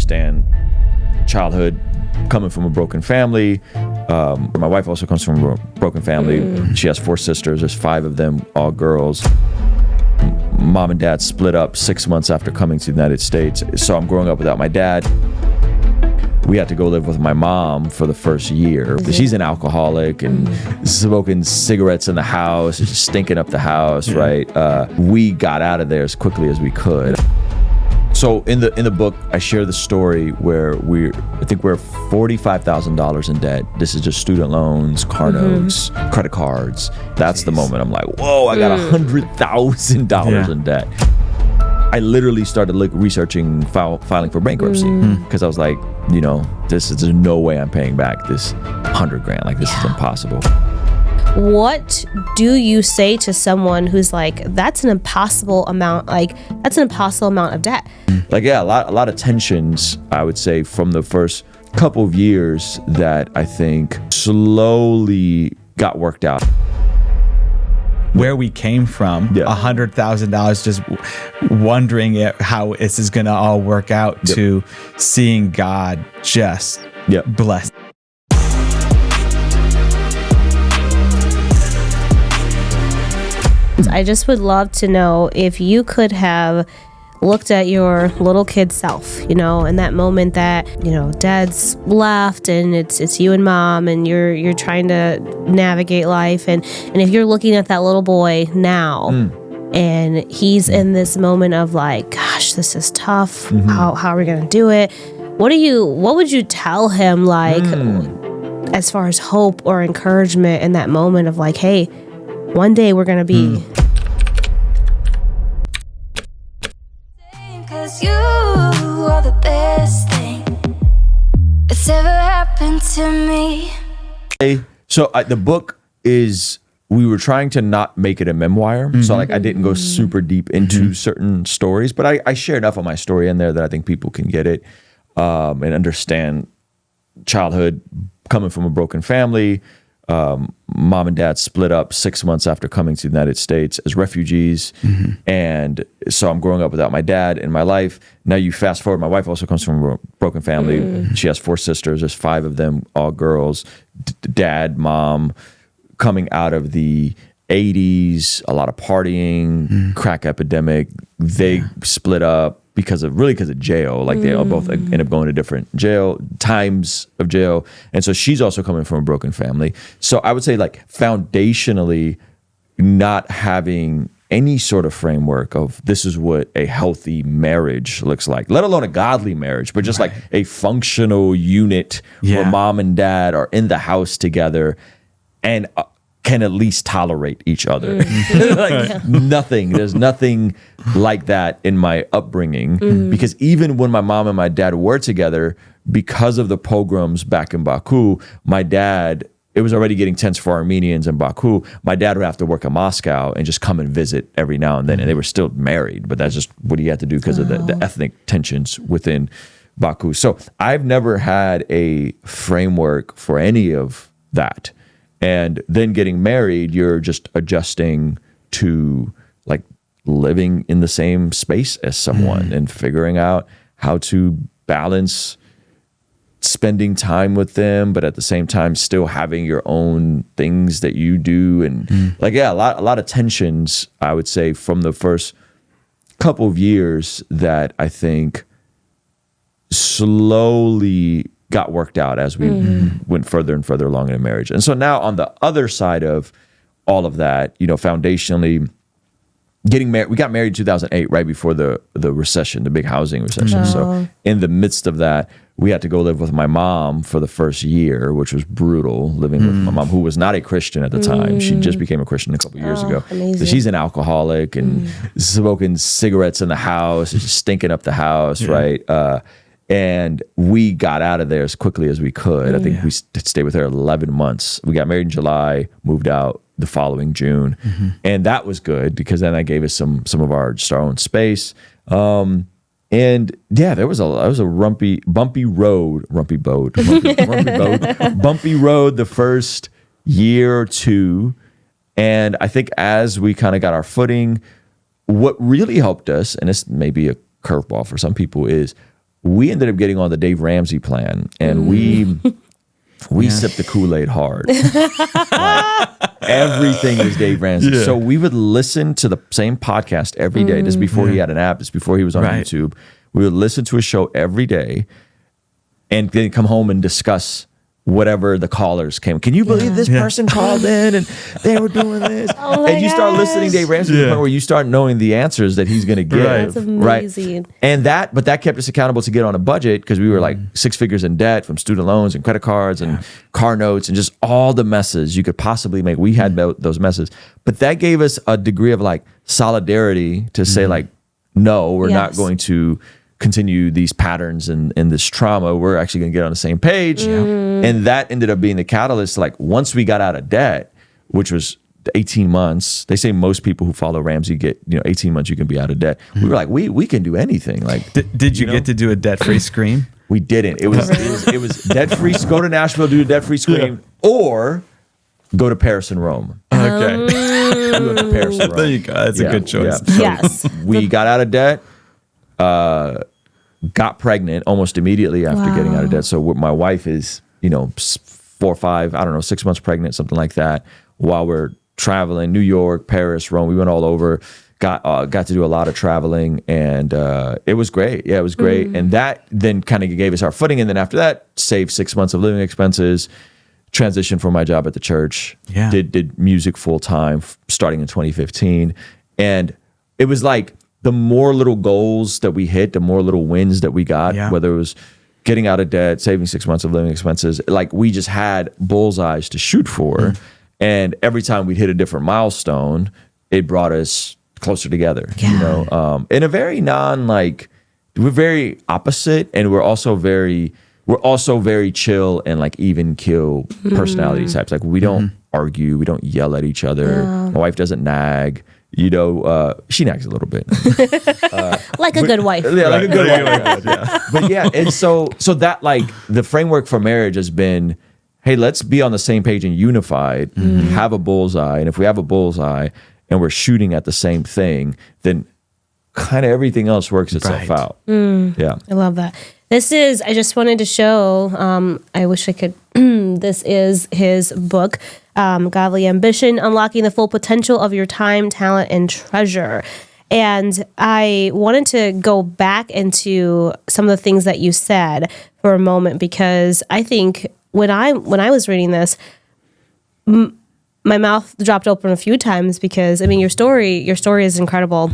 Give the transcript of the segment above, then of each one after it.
understand childhood coming from a broken family. My wife also comes from a broken family. She has 4 sisters. There's 5 of them, all girls. Mom and dad split up 6 months after coming to the United States. So I'm growing up without my dad. We had to go live with my mom for the first year. She's an alcoholic and smoking cigarettes in the house, just stinking up the house, right? We got out of there as quickly as we could. So in the book, I share the story where I think we're $45,000 in debt. This is just student loans, car notes, credit cards. That's the moment I'm like, whoa, I got $100,000 in debt. I literally started researching filing for bankruptcy because I was like, there's no way I'm paying back this $100,000. Like, this is impossible. What do you say to someone who's like, that's an impossible amount, of debt? Like, yeah, a lot of tensions, I would say, from the first couple of years that I think slowly got worked out. Where we came from, $100,000, just wondering how this is going to all work out, to seeing God just bless. I just would love to know if you could have looked at your little kid self, in that moment that, dad's left and it's you and mom and you're trying to navigate life. And if you're looking at that little boy now and he's in this moment of like, gosh, this is tough. How are we going to do it? What would you tell him, like, as far as hope or encouragement in that moment of like, hey, one day we're going to be... You are the best thing that's ever happened to me. So the book is, we were trying to not make it a memoir. So like I didn't go super deep into certain stories, but I share enough of my story in there that I think people can get it and understand childhood coming from a broken family. Mom and dad split up 6 months after coming to the United States as refugees. And so I'm growing up without my dad in my life. Now you fast forward, my wife also comes from a broken family. She has 4 sisters. There's 5 of them, all girls. Dad, mom, coming out of the 80s, a lot of partying, crack epidemic. They split up because of jail. Like they all both end up going to different times of jail. And so she's also coming from a broken family. So I would say, like, foundationally, not having any sort of framework of this is what a healthy marriage looks like, let alone a godly marriage, but just like a functional unit where mom and dad are in the house together and can at least tolerate each other. There's nothing like that in my upbringing, because even when my mom and my dad were together, because of the pogroms back in Baku, my dad, it was already getting tense for Armenians in Baku. My dad would have to work in Moscow and just come and visit every now and then. And they were still married, but that's just what he had to do because of the ethnic tensions within Baku. So I've never had a framework for any of that. And then getting married, you're just adjusting to like living in the same space as someone and figuring out how to balance spending time with them, but at the same time still having your own things that you do. And a lot of tensions, I would say, from the first couple of years that I think slowly got worked out as we went further and further along in a marriage. And so now on the other side of all of that, foundationally getting married, we got married in 2008, right before the recession, the big housing recession. So in the midst of that, we had to go live with my mom for the first year, which was brutal, living with my mom, who was not a Christian at the time. She just became a Christian a couple years ago. Amazing. So she's an alcoholic and smoking cigarettes in the house, just stinking up the house, right? And we got out of there as quickly as we could. I think we stayed with her 11 months. We got married in July, moved out the following June. And that was good because then that gave us some of our own space. And yeah, there was a bumpy road the first year or two. And I think as we kind of got our footing, what really helped us, and this may be a curveball for some people, is we ended up getting on the Dave Ramsey plan, and we sipped the Kool-Aid hard. Everything was Dave Ramsey. Yeah. So we would listen to the same podcast every day. This is before he had an app. This is before he was on YouTube. We would listen to a show every day and then come home and discuss whatever the callers came. Can you believe this person called in and they were doing this? And you start listening to Dave Ramsey to the point where you start knowing the answers that he's going to give. That's amazing. Right? And but that kept us accountable to get on a budget because we were like 6 figures in debt from student loans and credit cards and car notes and just all the messes you could possibly make. We had those messes. But that gave us a degree of like solidarity to say like, no, we're not going to continue these patterns and this trauma. We're actually going to get on the same page. And that ended up being the catalyst. Like once we got out of debt, which was 18 months, they say most people who follow Ramsey get, 18 months you can be out of debt. We were like, we can do anything. Like, did you get to do a debt-free scream? We didn't. It was debt-free, go to Nashville, do a debt-free scream, or go to Paris and Rome. Okay. We went to Paris and Rome. There you go. That's a good choice. Yeah. So we got out of debt, got pregnant almost immediately after getting out of debt. So my wife is, 4 or 5, 6 months pregnant, something like that, while we're traveling, New York, Paris, Rome. We went all over, got to do a lot of traveling, and it was great. Yeah, it was great. And that then kind of gave us our footing. And then after that, saved 6 months of living expenses, transitioned from my job at the church, did music full time starting in 2015. And it was like the more little goals that we hit, the more little wins that we got, whether it was getting out of debt, saving 6 months of living expenses, like we just had bullseyes to shoot for. And every time we'd hit a different milestone, it brought us closer together, in a very we're very opposite, and we're also very chill and like even kill personality types. Like we don't argue, we don't yell at each other. My wife doesn't nag. She nags a little bit. Like a good wife. Yeah, like a good wife. But yeah, and so that like the framework for marriage has been, hey, let's be on the same page and unified, have a bullseye. And if we have a bullseye and we're shooting at the same thing, then kind of everything else works itself out. Yeah. I love that. I just wanted to show, I wish I could, this is his book, Godly Ambition, Unlocking the Full Potential of Your Time, Talent, and Treasure. And I wanted to go back into some of the things that you said for a moment, because I think when I was reading this, my mouth dropped open a few times, because your story is incredible.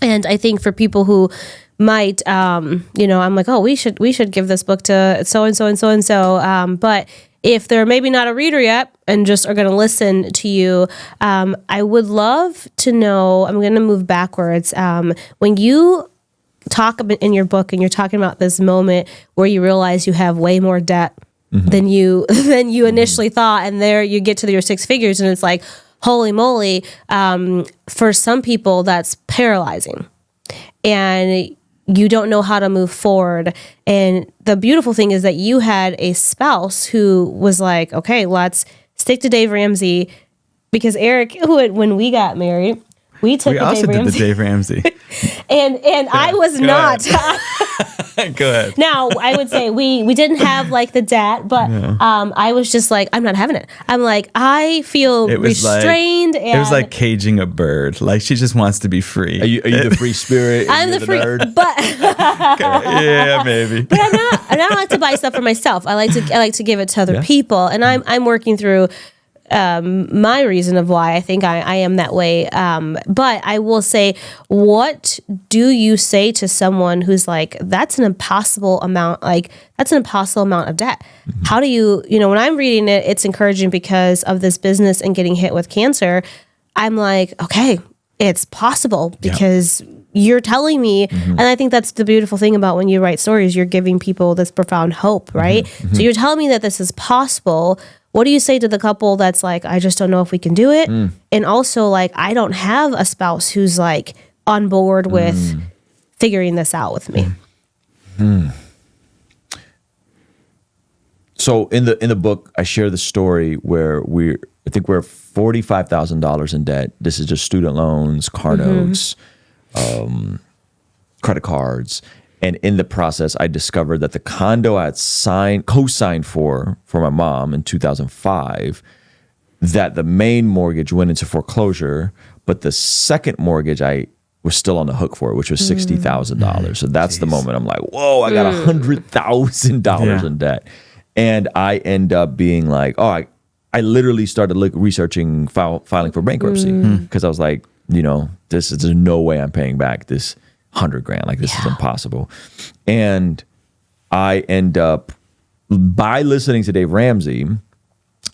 And I think for people who might, I'm like, oh, we should give this book to so and so and so and so. But if they're maybe not a reader yet and just are going to listen to you, I would love to know. I'm going to move backwards. When you talk in your book and you're talking about this moment where you realize you have way more debt than you initially thought, and there you get to your 6 figures, and it's like, holy moly. For some people, that's paralyzing, and you don't know how to move forward. And the beautiful thing is that you had a spouse who was like, okay, let's stick to Dave Ramsey, because Eric, when we got married, we took the Dave Ramsey. and I was not. Go ahead. Now, I would say we didn't have like the debt, but I was just like, I'm not having it. I'm like, I feel restrained. It was like caging a bird. Like she just wants to be free. Are you the free spirit? I'm the free nerd? But yeah, maybe. But I don't like to buy stuff for myself. I like to give it to other people, and I'm working through my reason of why I think I am that way. But I will say, what do you say to someone who's like, that's an impossible amount of debt? How do you, when I'm reading it, it's encouraging because of this business and getting hit with cancer. I'm like, okay, it's possible because you're telling me. And I think that's the beautiful thing about when you write stories, you're giving people this profound hope, right? So you're telling me that this is possible. What do you say to the couple that's like, I just don't know if we can do it? And also, like, I don't have a spouse who's like on board with figuring this out with me. So in the book, I share the story where we're $45,000 in debt. This is just student loans, car notes, credit cards. And in the process, I discovered that the condo I had co-signed for my mom in 2005, that the main mortgage went into foreclosure, but the second mortgage I was still on the hook for, which was $60,000. So that's the moment I'm like, whoa, I got $100,000 in debt. And I end up being like, I literally started researching filing for bankruptcy because I was like, there's no way I'm paying back this $100,000. Like, this is impossible. And I end up, by listening to Dave Ramsey,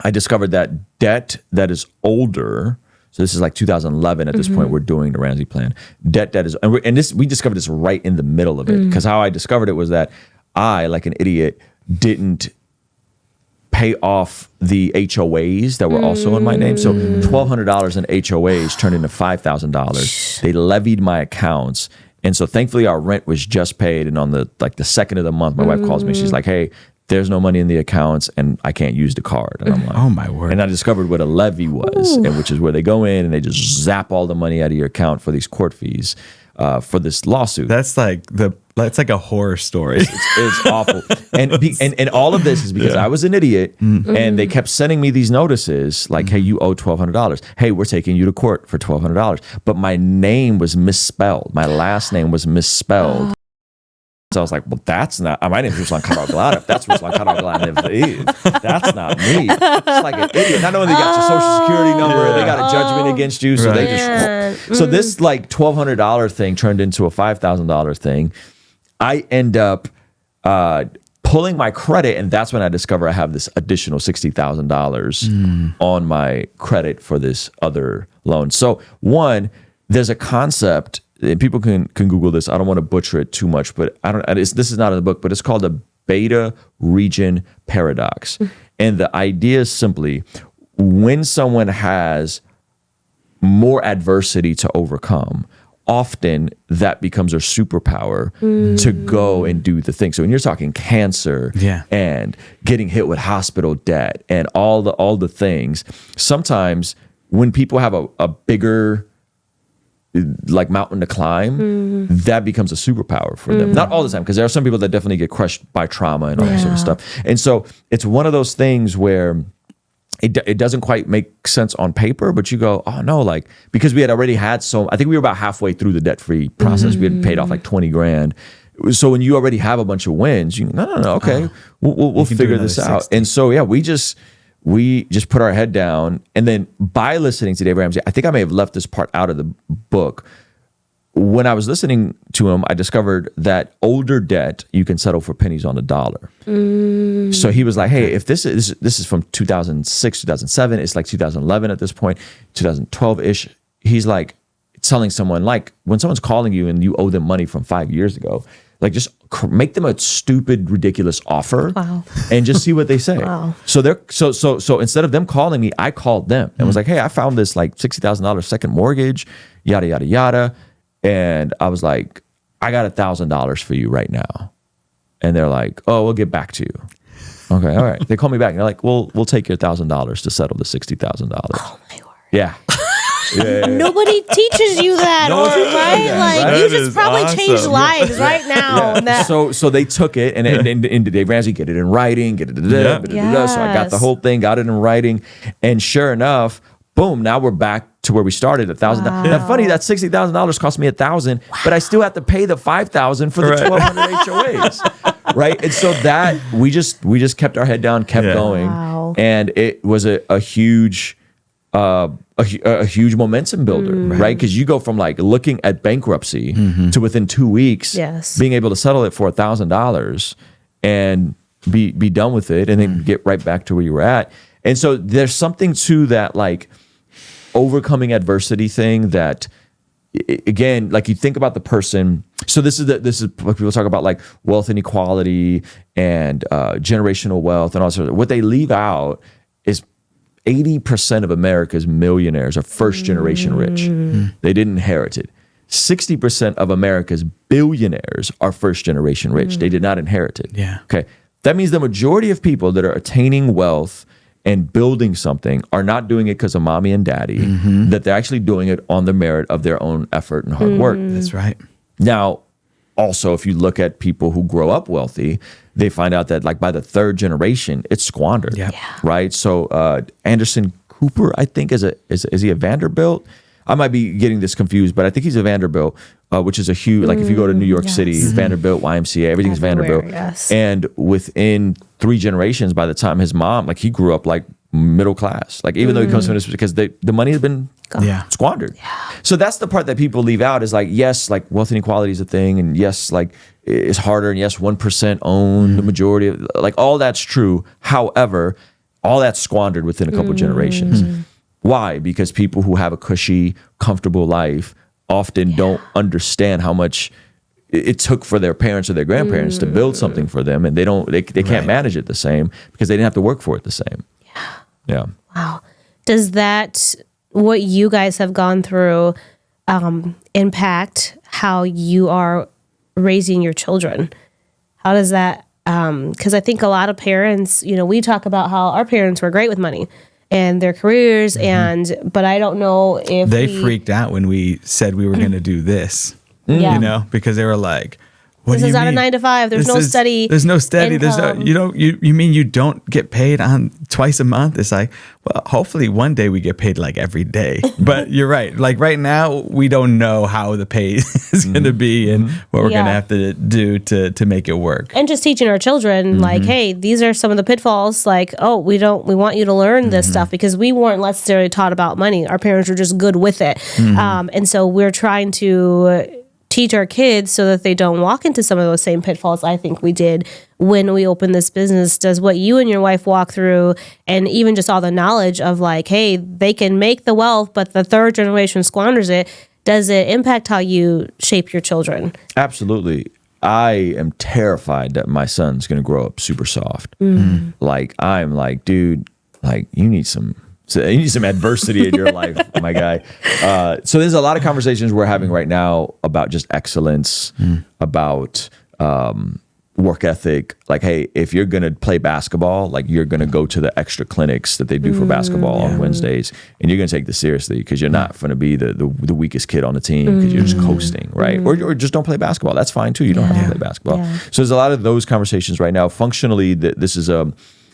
I discovered that debt that is older. So this is like 2011 at this point, we're doing the Ramsey plan. Debt that is, we discovered this right in the middle of it. Because how I discovered it was that I, like an idiot, didn't pay off the HOAs that were also in my name. So $1,200 in HOAs turned into $5,000. They levied my accounts. And so thankfully our rent was just paid. And on the second of the month, my wife calls me. She's like, hey, there's no money in the accounts and I can't use the card. And I'm like, oh my word. And I discovered what a levy was, and which is where they go in and they just zap all the money out of your account for these court fees for this lawsuit. That's like a horror story. It's awful. And all of this is because I was an idiot and they kept sending me these notices like, hey, you owe $1,200. Hey, we're taking you to court for $1,200. But my name was misspelled. My last name was misspelled. So I was like, well, that's not, my name is Ruslan KD. If that's Ruslan KD, that's not me. It's like an idiot. Not only they got your social security number, they got a judgment against you. So they just, so this like $1,200 thing turned into a $5,000 thing. I end up pulling my credit, and that's when I discover I have this additional $60,000 on my credit for this other loan. So one, there's a concept, and people can Google this. I don't want to butcher it too much, but this is not in the book, but it's called the beta region paradox. And the idea is simply, when someone has more adversity to overcome, often that becomes their superpower to go and do the thing. So when you're talking cancer and getting hit with hospital debt and all the things, sometimes when people have a bigger like mountain to climb, that becomes a superpower for them. Not all the time, because there are some people that definitely get crushed by trauma and all that sort of stuff. And so it's one of those things where it doesn't quite make sense on paper, but you go, oh no, like, because we had already had I think we were about halfway through the debt-free process. We had paid off like $20,000. So when you already have a bunch of wins, no, okay, we'll figure this out. 60. And so, yeah, we just put our head down. And then by listening to Dave Ramsey, I think I may have left this part out of the book. When I was listening to him, I discovered that older debt you can settle for pennies on the dollar. So he was like, hey, if this is from 2006, 2007, it's like 2011 at this point, 2012-ish. He's like telling someone, like, when someone's calling you and you owe them money from 5 years ago, like, just make them a stupid, ridiculous offer and just see what they say. So instead of them calling me, I called them and was like, hey, I found this like $60,000 second mortgage, yada, yada, yada. And I was like, I got $1,000 for you right now. And they're like, oh, we'll get back to you. Okay, all right. They call me back and they're like, we'll take your $1,000 to settle the $60,000. Oh my word. Yeah. Nobody teaches you that, right? Like, you just probably changed lives right now. So they took it, and Dave Ramsey, get it in writing, So I got the whole thing, got it in writing, and sure enough, boom! Now we're back to where we started, $1,000. Now, funny, that $60,000 cost me $1,000, but I still have to pay the $5,000 for the 1,200 HOAs, right? And so that we just kept our head down, kept going, and it was a huge. A huge momentum builder, right? Because you go from like looking at bankruptcy to within 2 weeks being able to settle it for $1,000 and be done with it, and then get right back to where you were at. And so there's something to that, like, overcoming adversity thing that, again, like, you think about the person. So this is what people talk about, like wealth inequality and generational wealth and all sorts of. What they leave out is 80% of America's millionaires are first generation rich. They didn't inherit it. 60% of America's billionaires are first generation rich. They did not inherit it. Yeah. Okay. That means the majority of people that are attaining wealth and building something are not doing it because of mommy and daddy, that they're actually doing it on the merit of their own effort and hard work. That's right. Now, also, if you look at people who grow up wealthy, they find out that like by the third generation, it's squandered. Yep. Right. So Anderson Cooper, I think, is he a Vanderbilt? I might be getting this confused, but I think he's a Vanderbilt, which is a huge, like if you go to New York City, Vanderbilt, YMCA, everything's Everywhere, Vanderbilt. yes. And within 3 generations, by the time his mom, like he grew up like middle class, like even though he comes from this, because the money has been squandered. So that's the part that people leave out is like, yes, like wealth inequality is a thing. And yes, like it's harder. And yes, 1% own the majority of, like all that's true. However, all that's squandered within a couple generations. Why? Because people who have a cushy, comfortable life often don't understand how much it took for their parents or their grandparents to build something for them, and they can't manage it the same because they didn't have to work for it the same. Yeah. Wow. Does that, what you guys have gone through, impact how you are raising your children? How does that, because I think a lot of parents, we talk about how our parents were great with money and their careers, but I don't know if they freaked out when we said we were going to do this, because they were like, what this do is you not mean? a 9 to 5. There's no steady. There's no steady. income. There's no. You mean you don't get paid on twice a month? It's like, well, hopefully one day we get paid like every day. But you're right. Like right now, we don't know how the pay is going to be and what we're going to have to do to make it work. And just teaching our children, like, hey, these are some of the pitfalls. Like, we want you to learn this stuff, because we weren't necessarily taught about money. Our parents were just good with it, and so we're trying to teach our kids so that they don't walk into some of those same pitfalls I think we did when we opened this business. Does what you and your wife walk through, and even just all the knowledge of like, hey, they can make the wealth, but the third generation squanders it, does it impact how you shape your children? Absolutely. I am terrified that my son's going to grow up super soft. Like, I'm like, dude, like you need some adversity in your life, my guy. So there's a lot of conversations we're having right now about just excellence, about work ethic. Like, hey, if you're going to play basketball, like you're going to go to the extra clinics that they do for basketball on Wednesdays, and you're going to take this seriously, because you're not going to be the weakest kid on the team because you're just coasting, right? Or just don't play basketball. That's fine too. You don't have to play basketball. So there's a lot of those conversations right now. Functionally, this is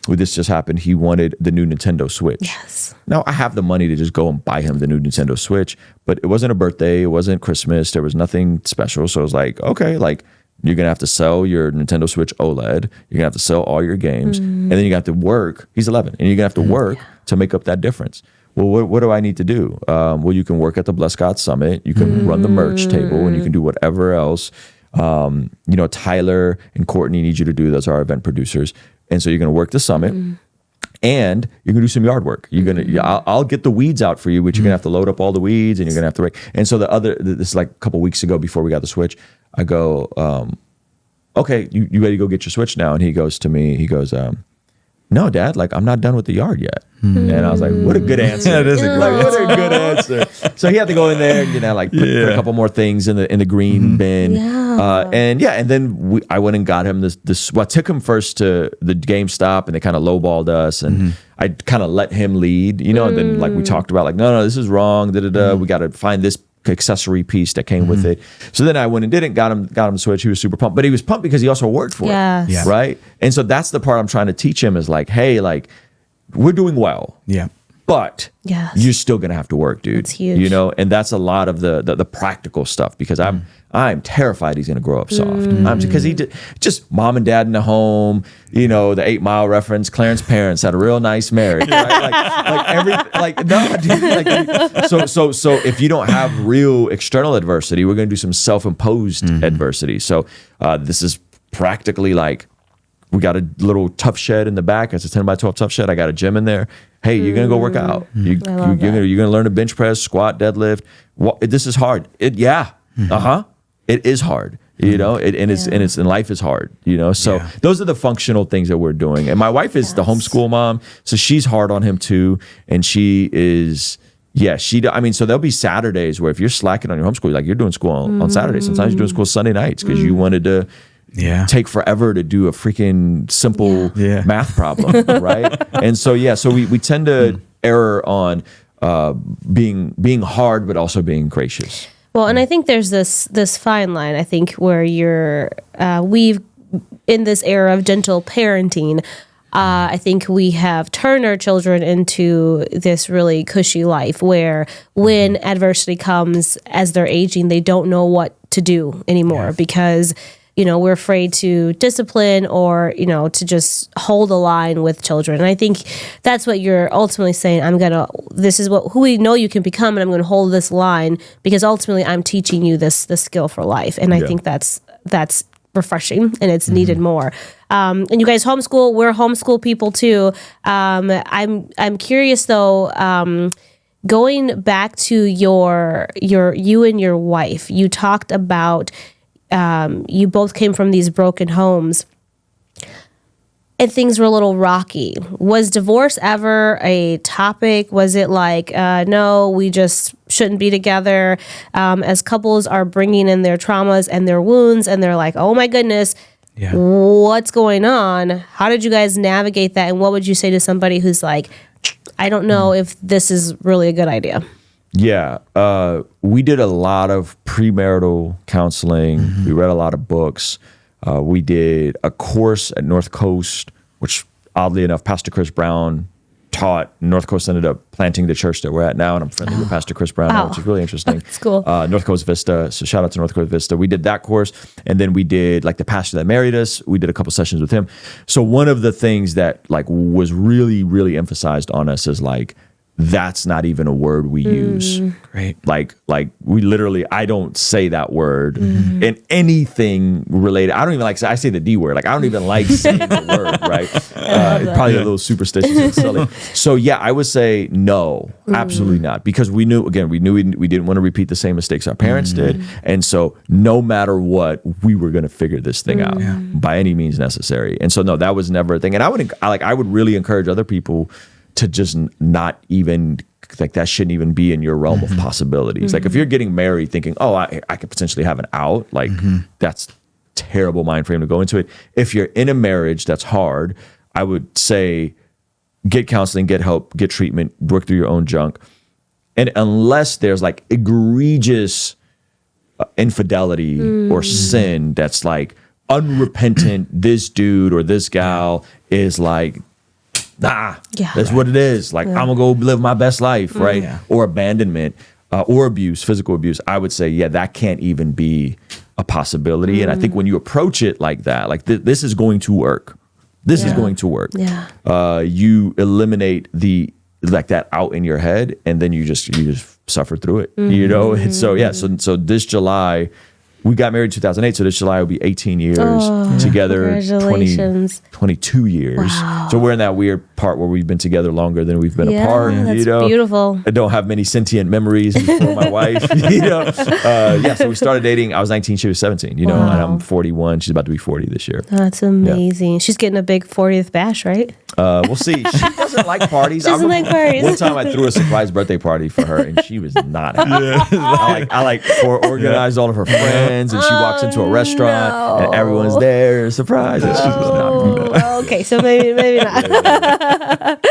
when this just happened, he wanted the new Nintendo Switch. Yes. Now, I have the money to just go and buy him the new Nintendo Switch, but it wasn't a birthday. It wasn't Christmas. There was nothing special. So I was like, okay, like you're going to have to sell your Nintendo Switch OLED. You're going to have to sell all your games. And then you got to work. He's 11. And you're going to have to work to make up that difference. Well, what do I need to do? Well, you can work at the Bless God Summit. You can run the merch table, and you can do whatever else. Tyler and Courtney need you to do. Those are our event producers. And so you're going to work the summit, and you're going to do some yard work. You're going to, I'll get the weeds out for you, but you're going to have to load up all the weeds, and you're going to have to rake. And so this is like a couple weeks ago before we got the Switch, I go, okay, you ready to go get your Switch now? And he goes to me, no, Dad, like I'm not done with the yard yet. And I was like, what a good answer. That is a great what a good answer. So he had to go in there, like put a couple more things in the green bin. And then I went and got him this. Well, I took him first to the GameStop, and they kind of lowballed us, and I kind of let him lead, and then like we talked about like, no, this is wrong. We got to find this accessory piece that came with it. So then I went and did it, got him the Switch. He was super pumped, but he was pumped because he also worked for it, right? And so that's the part I'm trying to teach him is like, hey, like we're doing well, but you're still gonna have to work, dude. That's huge. And that's a lot of the practical stuff, because I'm terrified he's gonna grow up soft. Because he did just mom and dad in the home, the 8 Mile reference. Clarence's parents had a real nice marriage, right? So if you don't have real external adversity, we're gonna do some self-imposed adversity. So this is practically like, we got a little tough shed in the back. It's a 10 by 12 tough shed. I got a gym in there. Hey, you're going to go work out. You're going to learn to bench press, squat, deadlift. This is hard. It is hard, and life is hard, So those are the functional things that we're doing. And my wife is the homeschool mom. So she's hard on him too. And she is, so there'll be Saturdays where if you're slacking on your homeschool, like you're doing school on Saturdays. Sometimes you're doing school Sunday nights because you wanted to take forever to do a freaking simple math problem, right? And so we tend to err on being hard, but also being gracious. Well, and I think there's this fine line, I think, where we've in this era of gentle parenting, I think we have turned our children into this really cushy life where when adversity comes as they're aging, they don't know what to do anymore because, we're afraid to discipline or, to just hold a line with children. And I think that's what you're ultimately saying. This is who we know you can become, and I'm going to hold this line because ultimately I'm teaching you this skill for life. And I think that's refreshing and it's needed more. And you guys homeschool, we're homeschool people too. I'm curious though, going back to you and your wife, you talked about, you both came from these broken homes and things were a little rocky. Was divorce ever a topic? Was it like, no, we just shouldn't be together? As couples are bringing in their traumas and their wounds and they're like, oh my goodness, what's going on? How did you guys navigate that? And what would you say to somebody who's like, I don't know if this is really a good idea? Yeah. We did a lot of premarital counseling. We read a lot of books. We did a course at North Coast, which oddly enough, Pastor Chris Brown taught. North Coast ended up planting the church that we're at now, and I'm friendly with Pastor Chris Brown now, which is really interesting. That's cool. North Coast Vista, so shout out to North Coast Vista. We did that course, and then we did like the pastor that married us. We did a couple sessions with him. So one of the things that like was really, really emphasized on us is like, that's not even a word we use. Great. Like we literally, I don't say that word in anything related. I don't even like, I say the D word. Like I don't even like saying the word, right? Probably a little superstitious and silly. So yeah, I would say no, absolutely not. Because we knew we didn't want to repeat the same mistakes our parents did. And so no matter what, we were going to figure this thing out by any means necessary. And so no, that was never a thing. And I would really encourage other people to just not even, like that shouldn't even be in your realm of possibilities. Like if you're getting married thinking, oh, I could potentially have an out, like that's terrible mind frame to go into it. If you're in a marriage that's hard, I would say get counseling, get help, get treatment, work through your own junk. And unless there's like egregious infidelity or sin that's like unrepentant, this dude or this gal is like, that's what it is. Like, I'm gonna go live my best life, right? Yeah. Or abandonment, or abuse, physical abuse. I would say, that can't even be a possibility. And I think when you approach it like that, like this is going to work. This is going to work. Yeah. You eliminate that out in your head, and then you just suffer through it. And so this July. We got married in 2008, so this July will be 18 years together. 22 years. Wow. So we're in that weird part where we've been together longer than we've been apart. That's beautiful. I don't have many sentient memories before my wife. So we started dating. I was 19, she was 17. And I'm 41. She's about to be 40 this year. That's amazing. Yeah. She's getting a big 40th bash, right? We'll see. She doesn't like parties. Like parties. One time I threw a surprise birthday party for her, and she was not happy. I organized all of her friends. And she walks into a restaurant and everyone's there, surprise. And she was not. Okay, so maybe not.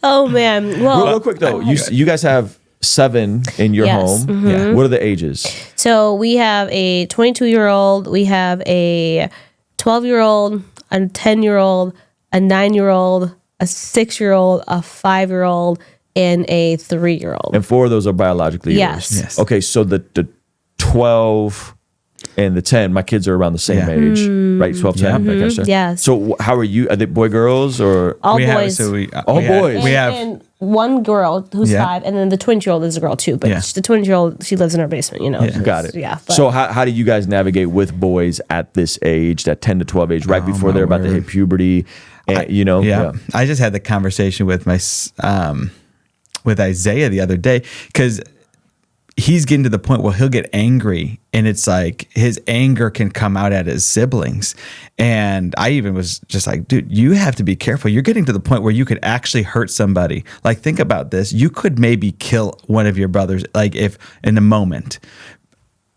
Oh man. Well, real quick though, you guys have 7 in your home. Yeah. What are the ages? So we have a 22-year-old, we have a 12-year-old, a 10-year-old, a 9-year-old, a 6-year-old, a 5-year-old, and a 3-year-old. And 4 of those are biologically yours. Yes. Okay, so the 12 and the 10, my kids are around the same age, right? 12, 10, that kind of stuff. Yes. So how are you? Are they boy, girls, or? All boys. Boys. We have and one girl who's 5, and then the 20-year-old is a girl too. But the 20-year-old, she lives in her basement, Got it. Yeah. So how do you guys navigate with boys at this age, that 10 to 12 age, right before they're about to hit puberty? And, I just had the conversation with with Isaiah the other day, because he's getting to the point where he'll get angry, and it's like his anger can come out at his siblings. And I even was just like, dude, you have to be careful. You're getting to the point where you could actually hurt somebody. Like, think about this. You could maybe kill one of your brothers, like if in a moment.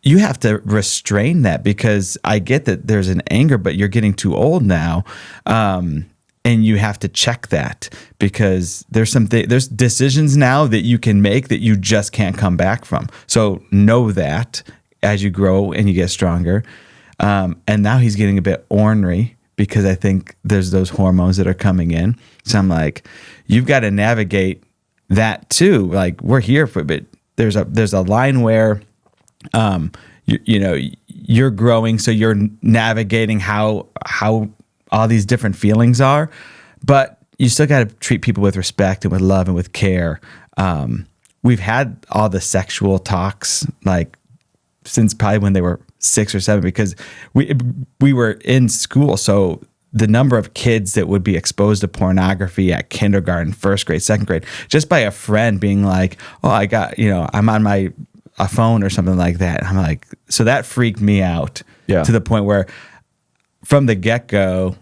You have to restrain that, because I get that there's an anger, but you're getting too old now. And you have to check that, because there's decisions now that you can make that you just can't come back from. So know that as you grow and you get stronger. And now he's getting a bit ornery, because I think there's those hormones that are coming in. So I'm like, you've got to navigate that too. Like, we're here for, but there's a line where, you're growing, so you're navigating how all these different feelings are, but you still got to treat people with respect and with love and with care. We've had all the sexual talks, like, since probably when they were 6 or 7, because we were in school. So the number of kids that would be exposed to pornography at kindergarten, first grade, second grade, just by a friend being like, oh, I got, I'm on a phone or something like that. And I'm like, so that freaked me out to the point where from the get-go,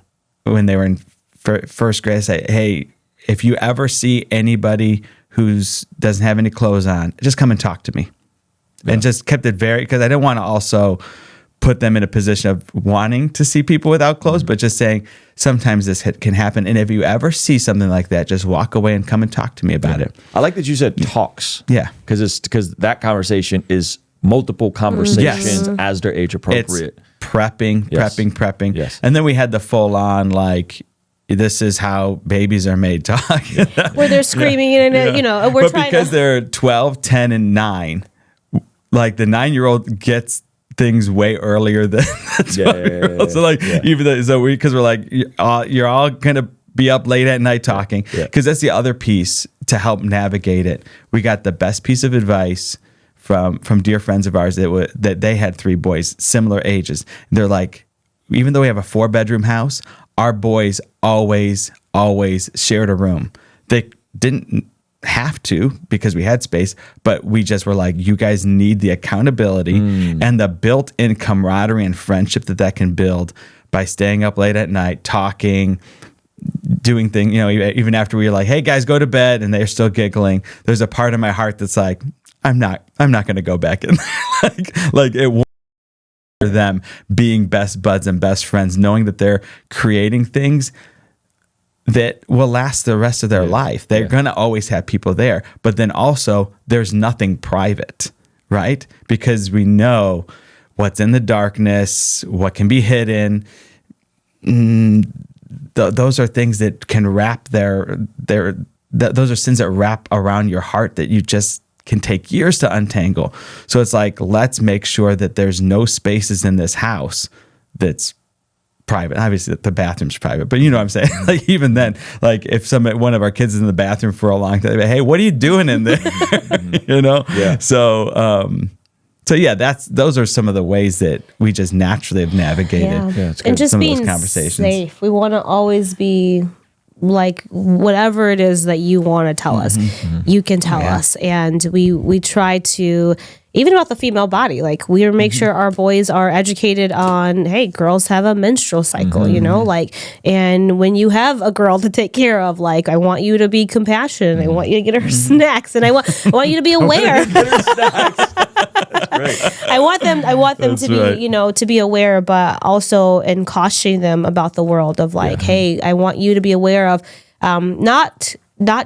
when they were in first grade, I say, hey, if you ever see anybody who doesn't have any clothes on, just come and talk to me. Yeah. And just kept it because I didn't want to also put them in a position of wanting to see people without clothes, but just saying sometimes this can happen. And if you ever see something like that, just walk away and come and talk to me about it. I like that you said talks. Yeah. Because that conversation is multiple conversations as they're age appropriate. It's prepping. Yes. And then we had the full on, like, this is how babies are made talk. Where they're screaming and we're trying because they're 12, 10, and 9, like the 9-year-old gets things way earlier than the 12-year-old. So even though because we're like, you're all gonna be up late at night talking, because that's the other piece to help navigate it. We got the best piece of advice from dear friends of ours that they had 3 boys similar ages. And they're like, even though we have a 4-bedroom house, our boys always shared a room. They didn't have to, because we had space, but we just were like, you guys need the accountability and the built-in camaraderie and friendship that can build by staying up late at night, talking, doing things, even after we were like, hey guys, go to bed, and they're still giggling. There's a part of my heart that's like, I'm not going to go back in there. like it won't for them being best buds and best friends, knowing that they're creating things that will last the rest of their life. They're going to always have people there, but then also there's nothing private, right? Because we know what's in the darkness, what can be hidden. Those are things that can wrap those are sins that wrap around your heart that you just can take years to untangle. So it's like, let's make sure that there's no spaces in this house that's private. Obviously the bathroom's private, but you know what I'm saying? Like, even then, like, if one of our kids is in the bathroom for a long time, hey, what are you doing in there? So yeah, those are some of the ways that we just naturally have navigated. And just being safe. We want to always be like, whatever it is that you want to tell us, you can tell us. And we try to, even about the female body, like, we make sure our boys are educated on, hey, girls have a menstrual cycle, and when you have a girl to take care of, like, I want you to be compassionate. I want you to get her snacks, and I want you to be aware. I want them to be, to be aware, but also in cautioning them about the world of, like, hey, I want you to be aware of, not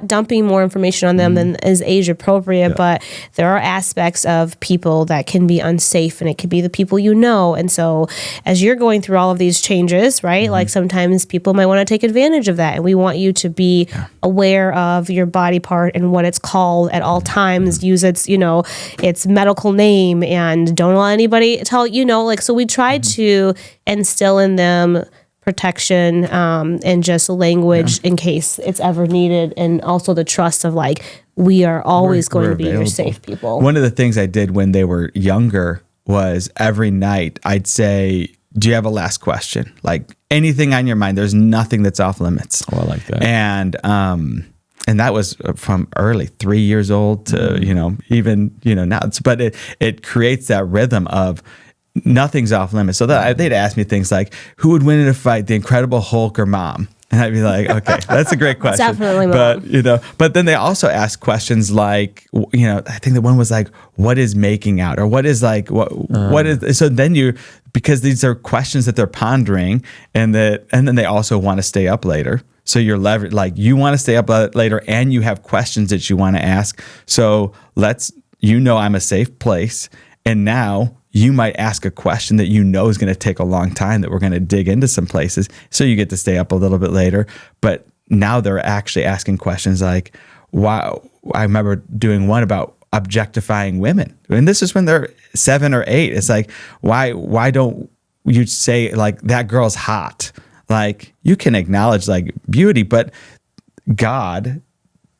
dumping more information on them than is age appropriate, but there are aspects of people that can be unsafe, and it could be the people And so as you're going through all of these changes, right, like, sometimes people might want to take advantage of that. And we want you to be aware of your body part and what it's called at all times. Use its, its medical name, and don't let anybody tell, so we try to instill in them protection and just language in case it's ever needed, and also the trust of, like, we are always going to be your safe people. One of the things I did when they were younger was every night I'd say, do you have a last question? Like, anything on your mind, there's nothing that's off limits. Oh, I like that. And that was from early 3 years old to even now, but it creates that rhythm of nothing's off limits. So they'd ask me things like, who would win in a fight, the Incredible Hulk or Mom? And I'd be like, okay, that's a great question. Definitely But, but then they also ask questions like, I think the one was like, what is making out? Or what is like, what is, so then because these are questions that they're pondering and then they also want to stay up later. So you're you want to stay up later and you have questions that you want to ask. So I'm a safe place. And now you might ask a question that is going to take a long time that we're going to dig into some places. So you get to stay up a little bit later. But now they're actually asking questions like, wow, I remember doing one about objectifying women. And this is when they're 7 or 8. It's like, why don't you say like that girl's hot? Like you can acknowledge like beauty, but God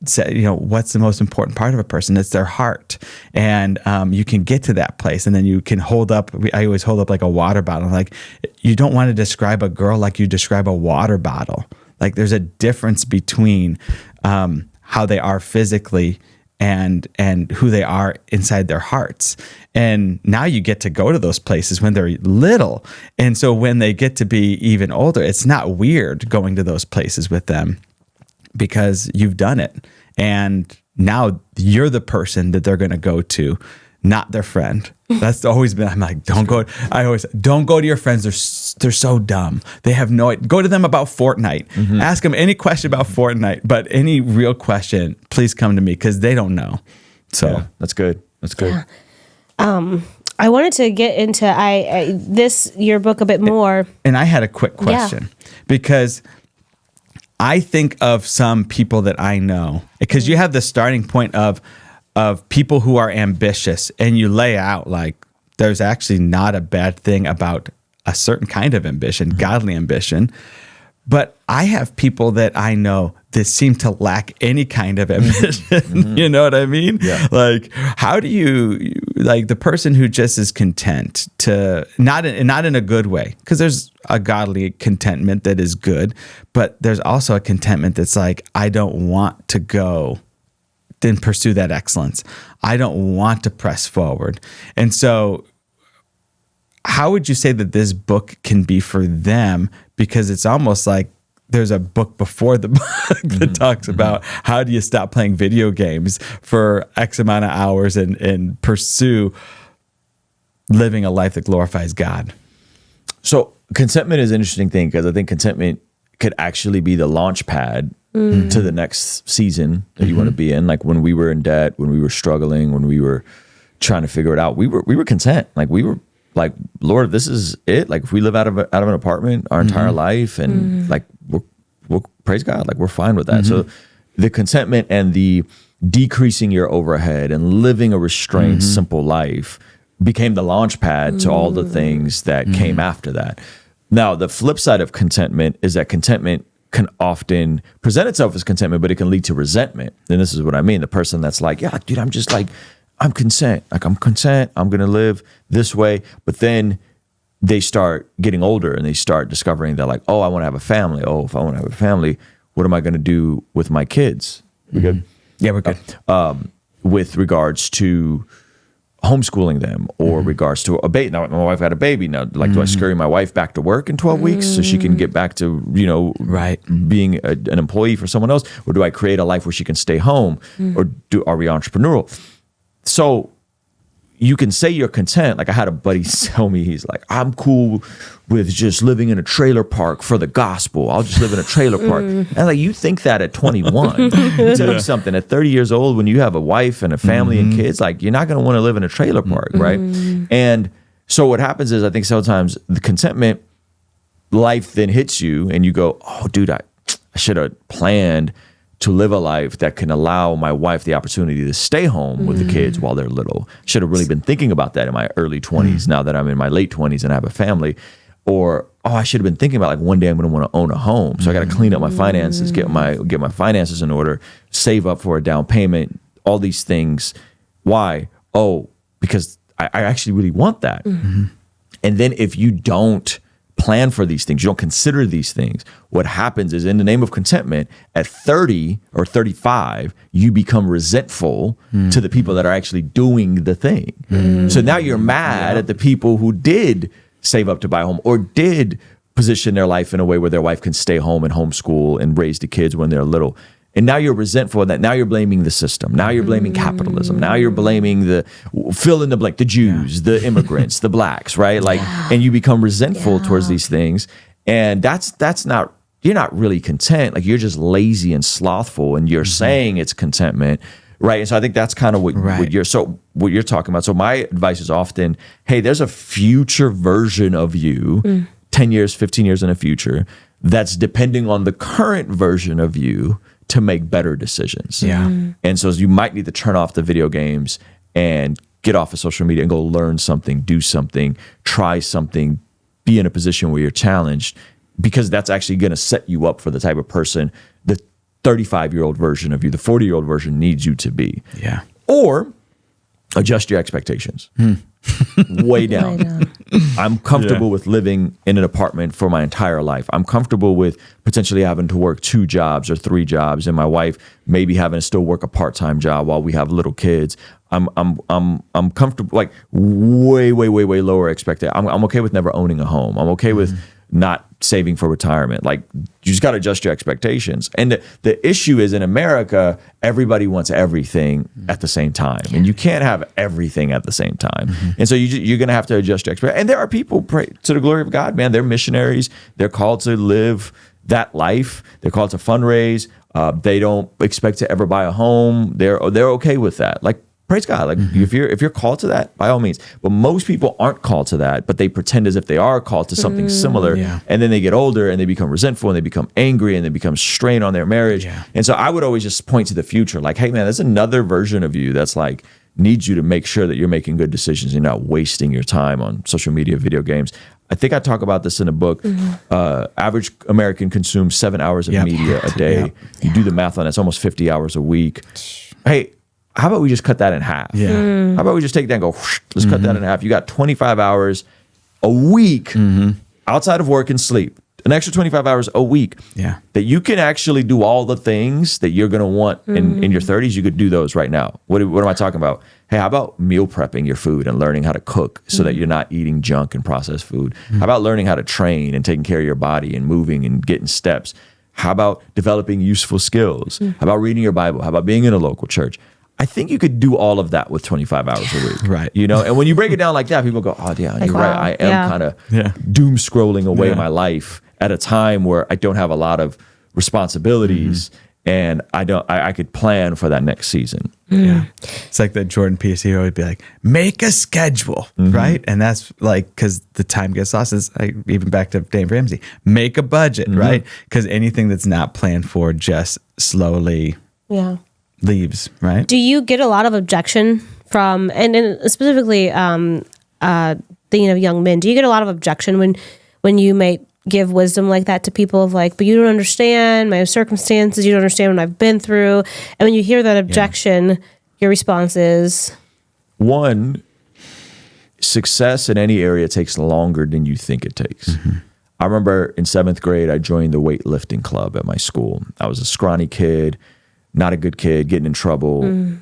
said, what's the most important part of a person? It's their heart. And you can get to that place and then you can I always hold up like a water bottle. Like you don't want to describe a girl like you describe a water bottle. Like there's a difference between how they are physically and who they are inside their hearts. And now you get to go to those places when they're little. And so when they get to be even older, it's not weird going to those places with them because you've done it. And now you're the person that they're going to go to, not their friend. That's always been, I'm like, don't go to your friends. They're so dumb. They have no idea. Go to them about Fortnite. Mm-hmm. Ask them any question about Fortnite, but any real question, please come to me because they don't know. So yeah, that's good. That's good. Yeah. I wanted to get into your book a bit more. And I had a quick question because I think of some people that I know, because you have the starting point of people who are ambitious, and you lay out like there's actually not a bad thing about a certain kind of ambition, godly ambition. But I have people that I know that seem to lack any kind of ambition. You know what I mean? Yeah. Like, how do you, like the person who just is content to, not in a good way, because there's a godly contentment that is good, but there's also a contentment that's like, I don't want to go and pursue that excellence. I don't want to press forward. And so how would you say that this book can be for them? Because it's almost like there's a book before the book that talks about how do you stop playing video games for X amount of hours and pursue living a life that glorifies God. So contentment is an interesting thing because I think contentment could actually be the launch pad to the next season that you want to be in. Like when we were in debt, when we were struggling, when we were trying to figure it out, we were content. Like we were like, Lord, this is it. Like if we live out of an apartment our entire life and like we'll praise God, like we're fine with that. So the contentment and the decreasing your overhead and living a restrained, simple life became the launch pad to all the things that came after that. Now, the flip side of contentment is that contentment can often present itself as contentment, but it can lead to resentment. And this is what I mean. The person that's like, yeah, dude, I'm just like, I'm content. Like I'm content. I'm going to live this way. But then they start getting older and they start discovering that like, oh, I want to have a family. Oh, if I want to have a family, what am I going to do with my kids? We good? Yeah, we're good. With regards to homeschooling them or regards to a baby. Now, my wife had a baby. Now, like, do I scurry my wife back to work in 12 weeks so she can get back to, being an employee for someone else? Or do I create a life where she can stay home? Or are we entrepreneurial? So you can say you're content. Like I had a buddy tell me, he's like, I'm cool with just living in a trailer park for the gospel. I'll just live in a trailer park. And like, you think that at 21, doing something at 30 years old, when you have a wife and a family and kids, like you're not going to want to live in a trailer park. Right. And so what happens is I think sometimes the contentment life then hits you and you go, oh dude, I should have planned to live a life that can allow my wife the opportunity to stay home with the kids while they're little. Should have really been thinking about that in my early 20s, now that I'm in my late 20s and I have a family. Or, I should have been thinking about like one day I'm going to want to own a home. So I got to clean up my finances, get my finances in order, save up for a down payment, all these things. Why? Oh, because I actually really want that. And then if you don't plan for these things, you don't consider these things, what happens is in the name of contentment at 30 or 35, you become resentful to the people that are actually doing the thing. So now you're mad at the people who did save up to buy a home or did position their life in a way where their wife can stay home and homeschool and raise the kids when they're little. And now you're resentful of that. Now you're blaming the system. Now you're blaming capitalism. Now you're blaming the fill in the blank, the Jews, the immigrants, the blacks, right? Like, and you become resentful towards these things. And that's not, you're not really content. Like, you're just lazy and slothful, and you're saying it's contentment, right? And so I think that's kind of what you're talking about. So my advice is often, hey, there's a future version of you, 10 years, 15 years in the future, that's depending on the current version of you to make better decisions. And so you might need to turn off the video games and get off of social media and go learn something, do something, try something, be in a position where you're challenged, because that's actually going to set you up for the type of person the 35-year-old version of you, the 40-year-old version needs you to be. Or adjust your expectations. Way down. I'm comfortable with living in an apartment for my entire life. I'm comfortable with potentially having to work 2 jobs or 3 jobs, and my wife maybe having to still work a part-time job while we have little kids. I'm comfortable, like way lower expected. I'm okay with never owning a home. I'm okay with not saving for retirement. Like, you just got to adjust your expectations. And the issue is, in America, everybody wants everything at the same time, and you can't have everything at the same time. And so you're going to have to adjust your expectations. And there are people, pray to the glory of God, man. They're missionaries. They're called to live that life. They're called to fundraise. They don't expect to ever buy a home. They're okay with that. Like, praise God. Like, if you're called to that, by all means. But most people aren't called to that, but they pretend as if they are called to something similar. And then they get older and they become resentful and they become angry and they become strained on their marriage. And so I would always just point to the future. Like, hey, man, there's another version of you that's like, needs you to make sure that you're making good decisions and you're not wasting your time on social media, video games. I think I talk about this in a book. Average American consumes 7 hours of media a day. You do the math on it, it's almost 50 hours a week. Hey, how about we just cut that in half? How about we just take that and go, whoosh, let's cut that in half. You got 25 hours a week outside of work and sleep. An extra 25 hours a week that you can actually do all the things that you're going to want in your 30s. You could do those right now. What am I talking about? Hey, how about meal prepping your food and learning how to cook so that you're not eating junk and processed food? How about learning how to train and taking care of your body and moving and getting steps? How about developing useful skills? How about reading your Bible? How about being in a local church? I think you could do all of that with 25 hours a week. Right. You know, and when you break it down like that, people go, oh, yeah, like, you're right. I am kind of doom scrolling away my life at a time where I don't have a lot of responsibilities and I could plan for that next season. It's like that Jordan Peterson, he would be like, make a schedule, right? And that's like, because the time gets lost. Is even back to Dave Ramsey, make a budget, right? Because anything that's not planned for just slowly leaves, right? Do you get a lot of objection from, and specifically thinking of young men, do you get a lot of objection when you may give wisdom like that to people of like, but you don't understand my circumstances, you don't understand what I've been through? And when you hear that objection, your response is? One, success in any area takes longer than you think it takes. I remember in 7th grade, I joined the weightlifting club at my school. I was a scrawny kid, not a good kid, getting in trouble.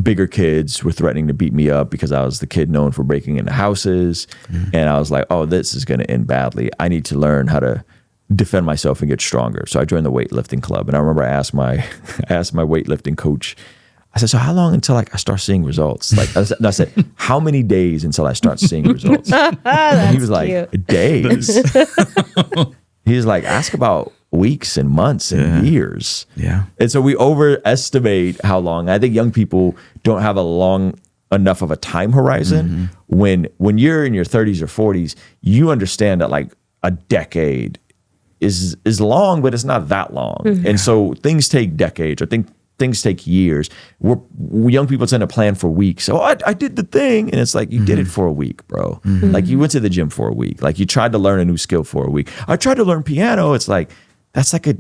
Bigger kids were threatening to beat me up because I was the kid known for breaking into houses. And I was like, oh, this is going to end badly. I need to learn how to defend myself and get stronger. So I joined the weightlifting club. And I remember I asked my weightlifting coach, I said, so how long until I start seeing results? Like I said, how many days until I start seeing results? And he was like, days. He was like, ask about weeks and months and years. And so we overestimate how long. I think young people don't have a long enough of a time horizon. When you're in your 30s or 40s, you understand that like a decade is long, but it's not that long. And so things take decades, or things take years. Young people tend to plan for weeks. Oh, I did the thing. And it's like, you did it for a week, bro. Like, you went to the gym for a week. Like, you tried to learn a new skill for a week. I tried to learn piano. It's like, that's like a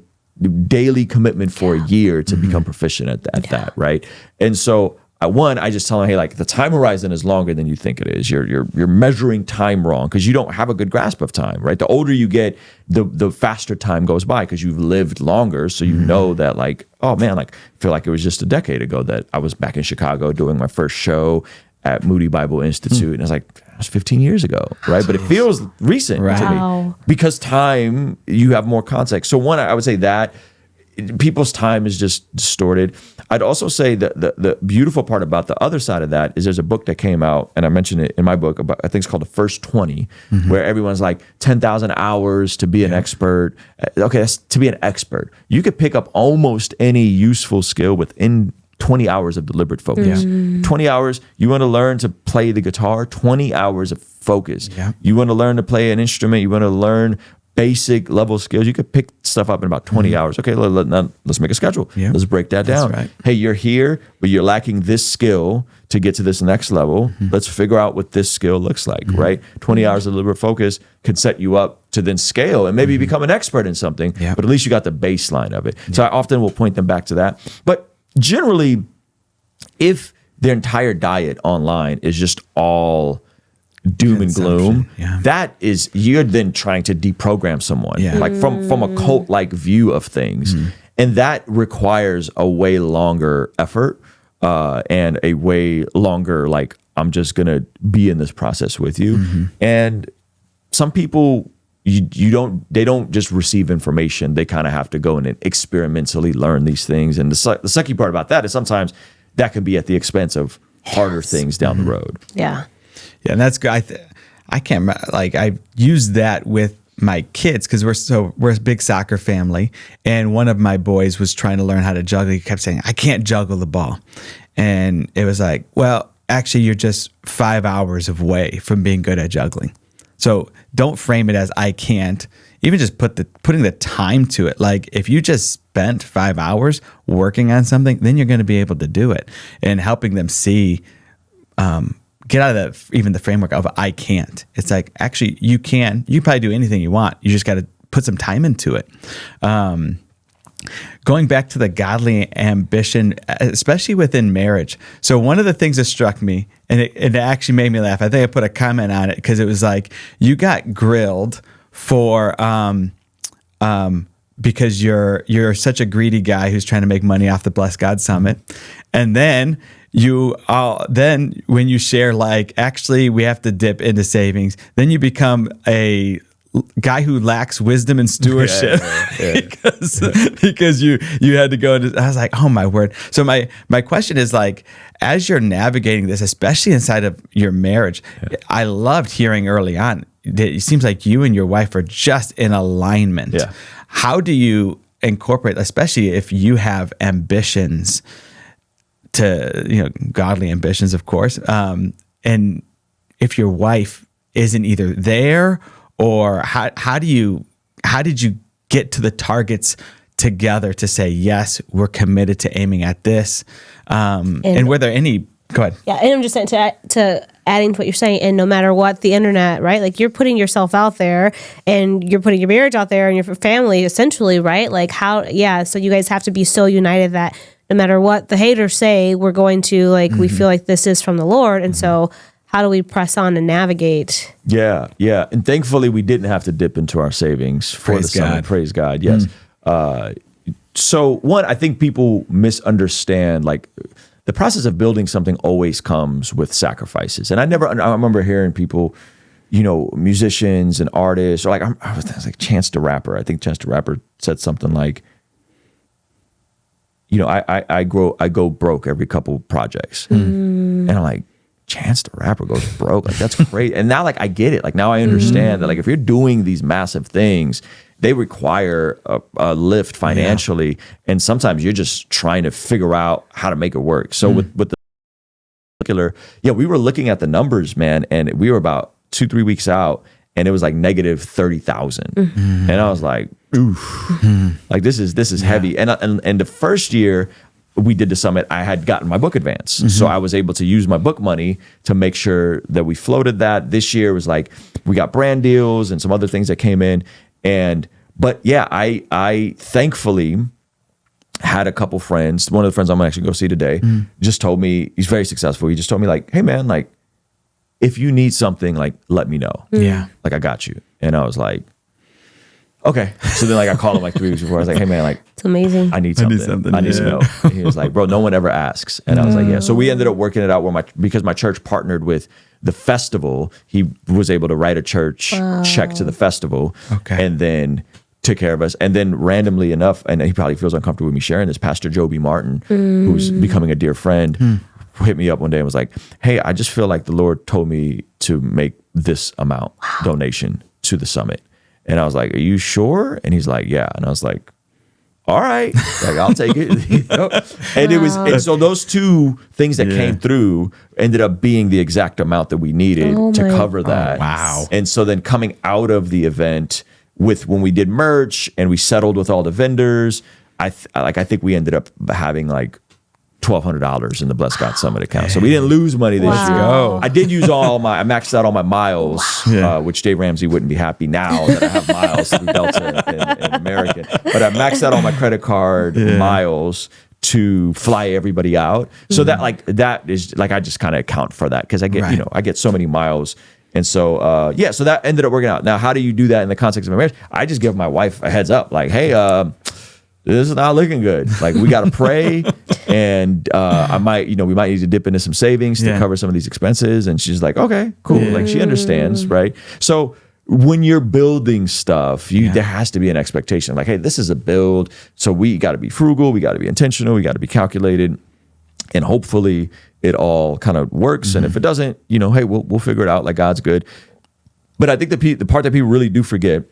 daily commitment for a year to become proficient at that, right? And so I just tell them, hey, like, the time horizon is longer than you think it is. You're measuring time wrong because you don't have a good grasp of time, right? The older you get, the faster time goes by because you've lived longer. So you know that, like, oh man, like, I feel like it was just a decade ago that I was back in Chicago doing my first show at Moody Bible Institute. And it's like, It was 15 years ago, right? But it feels recent to me because time, you have more context. So one, I would say that people's time is just distorted. I'd also say that the beautiful part about the other side of that is there's a book that came out, and I mentioned it in my book, about, I think it's called The First 20, where everyone's like 10,000 hours to be an expert. Okay, that's to be an expert. You could pick up almost any useful skill within 20 hours of deliberate focus. 20 hours, you want to learn to play the guitar, 20 hours of focus. You want to learn to play an instrument, you want to learn basic level skills, you could pick stuff up in about 20 hours. Okay, let's make a schedule. Let's break that down. Right. Hey, you're here, but you're lacking this skill to get to this next level. Let's figure out what this skill looks like, right? 20 hours of deliberate focus can set you up to then scale and maybe become an expert in something, but at least you got the baseline of it. So I often will point them back to that. But generally, if their entire diet online is just all doom and gloom, that is, you're then trying to deprogram someone, like from a cult-like view of things. And that requires a way longer effort and a way longer, like, I'm just going to be in this process with you. And some people, they don't just receive information. They kind of have to go and experimentally learn these things. And the sucky part about that is sometimes that can be at the expense of harder things down the road. Yeah, and that's good. I can't, like, I use that with my kids because we're a big soccer family, and one of my boys was trying to learn how to juggle. He kept saying, "I can't juggle the ball," and it was like, well, actually, you're just 5 hours away from being good at juggling. So don't frame it as I can't. Even just putting the time to it. Like, if you just spent 5 hours working on something, then you're going to be able to do it, and helping them see. Get out of even the framework of I can't. It's like, actually, you can. You probably do anything you want. You just got to put some time into it. Going back to the godly ambition, especially within marriage. So one of the things that struck me, and it actually made me laugh. I think I put a comment on it because it was like, you got grilled for because you're such a greedy guy who's trying to make money off the Bless God Summit, and then when you share, like, actually we have to dip into savings, then you become a guy who lacks wisdom and stewardship because you had to go into. I was like, oh my word. So my question is, like, as you're navigating this, especially inside of your marriage, I loved hearing early on that it seems like you and your wife are just in alignment. How do you incorporate, especially if you have ambitions to, godly ambitions, of course. And if your wife isn't either there, or how did you get to the targets together to say, yes, we're committed to aiming at this? And were there any, go ahead. Yeah. And I'm just saying to adding to what you're saying, and no matter what, the internet, right? Like, you're putting yourself out there, and you're putting your marriage out there, and your family, essentially, right? Like, so you guys have to be so united that no matter what the haters say, we're going to, like, we feel like this is from the Lord. And so how do we press on and navigate? Yeah. And thankfully, we didn't have to dip into our savings for the summit. Praise God. Yes. So one, I think people misunderstand, like, the process of building something always comes with sacrifices. And I remember hearing people, musicians and artists, or like, I was like Chance the Rapper. I think Chance the Rapper said something like, I go broke every couple projects. And I'm like, Chance the Rapper goes broke? Like, that's crazy. And now, like, I get it. Like, now I understand that, like, if you're doing these massive things, they require a lift financially. And sometimes you're just trying to figure out how to make it work. So with the particular, we were looking at the numbers, man, and we were about 2-3 weeks out, and it was like negative 30,000. And I was like, oof, like, this is heavy. And the first year we did the summit, I had gotten my book advance. So I was able to use my book money to make sure that we floated that. This year was like, we got brand deals and some other things that came in. But I thankfully had a couple friends. One of the friends I'm gonna actually go see today just told me, he's very successful. He just told me, like, hey man, like, if you need something, like, let me know. Like, I got you. And I was like, okay. So then, like, I called him like 3 weeks before. I was like, hey man, like, it's amazing. I need something. I need to know. And he was like, bro, no one ever asks. And I was like, yeah. So we ended up working it out because my church partnered with the festival, he was able to write a church check to the festival, and then took care of us. And then randomly enough, and he probably feels uncomfortable with me sharing this, Pastor Joby Martin, who's becoming a dear friend, hit me up one day and was like, hey, I just feel like the Lord told me to make this amount donation to the summit. And I was like, are you sure? And he's like, yeah. And I was like, all right, like I'll take it. And it was, and so those two things that came through ended up being the exact amount that we needed to cover that. Wow. And so then coming out of the event with, when we did merch and we settled with all the vendors, I think we ended up having like $1,200 in the Bless God Summit account. So we didn't lose money this year. I did use I maxed out all my miles, which Dave Ramsey wouldn't be happy now that I have miles through Delta and American. But I maxed out all my credit card miles to fly everybody out. So that is like, I just kind of account for that because I get, I get so many miles. And so, so that ended up working out. Now, how do you do that in the context of a marriage? I just give my wife a heads up, like, hey, this is not looking good. Like, we got to pray, and I might, we might need to dip into some savings to cover some of these expenses. And she's like, okay, cool. Like, she understands, right? So when you're building stuff, there has to be an expectation. Like, hey, this is a build, so we got to be frugal, we got to be intentional, we got to be calculated, and hopefully it all kind of works. And if it doesn't, hey, we'll figure it out. Like, God's good. But I think the part that people really do forget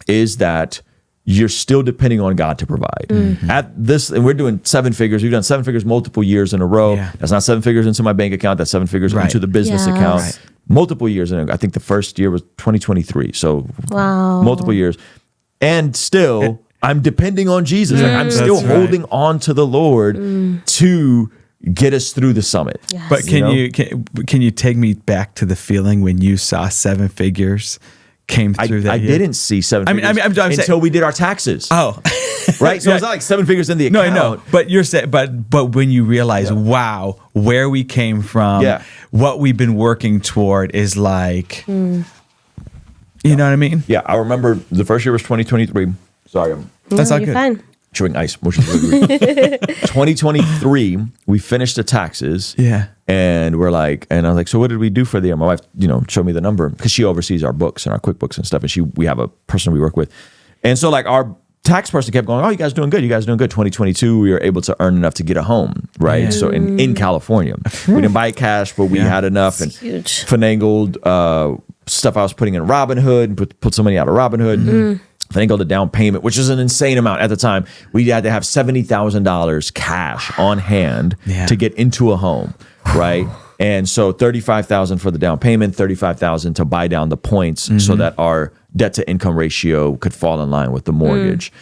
is that you're still depending on God to provide. At this, and we're doing 7 figures. We've done 7 figures multiple years in a row. That's not 7 figures into my bank account. That's 7 figures into the business account. Multiple years. And I think the first year was 2023. So multiple years. And still, I'm depending on Jesus. Like, I'm still holding on to the Lord to get us through the summit. Yes. But can you take me back to the feeling when you saw 7 figures came through that year? I didn't see 7 figures I'm until saying, we did our taxes. Oh, right. So it's not like 7 figures in the account. No, I know. But you're saying, but when you realize, wow, where we came from, what we've been working toward is like, you know what I mean? Yeah, I remember the first year was 2023. Sorry, that's all good. Fine. Chewing ice. 2023, we finished the taxes. Yeah. And we're like, and I was like, so what did we do for the year? My wife, showed me the number because she oversees our books and our QuickBooks and stuff. And we have a person we work with. And so like our tax person kept going, oh, you guys doing good. You guys doing good. 2022, we were able to earn enough to get a home, right? Yeah. So in California, we didn't buy cash, but we had enough and finagled stuff I was putting in Robinhood and put some money out of Robinhood. Finagled the down payment, which is an insane amount at the time. We had to have $70,000 cash on hand to get into a home, right? And so $35,000 for the down payment, $35,000 to buy down the points so that our debt to income ratio could fall in line with the mortgage.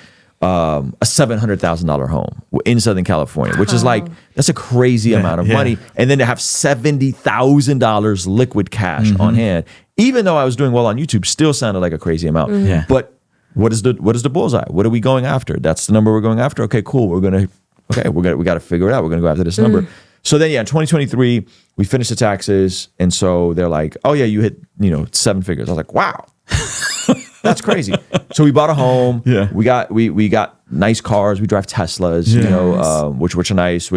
A $700,000 home in Southern California, which is like, that's a crazy amount of money. And then to have $70,000 liquid cash on hand, even though I was doing well on YouTube, still sounded like a crazy amount. But what is the bullseye? What are we going after? That's the number we're going after. Okay, cool. We got to figure it out. We're going to go after this number. So then, in 2023, we finished the taxes. And so they're like, oh yeah, you hit, 7 figures. I was like, wow, that's crazy. So we bought a home. Yeah. We got nice cars. We drive Teslas, which are nice,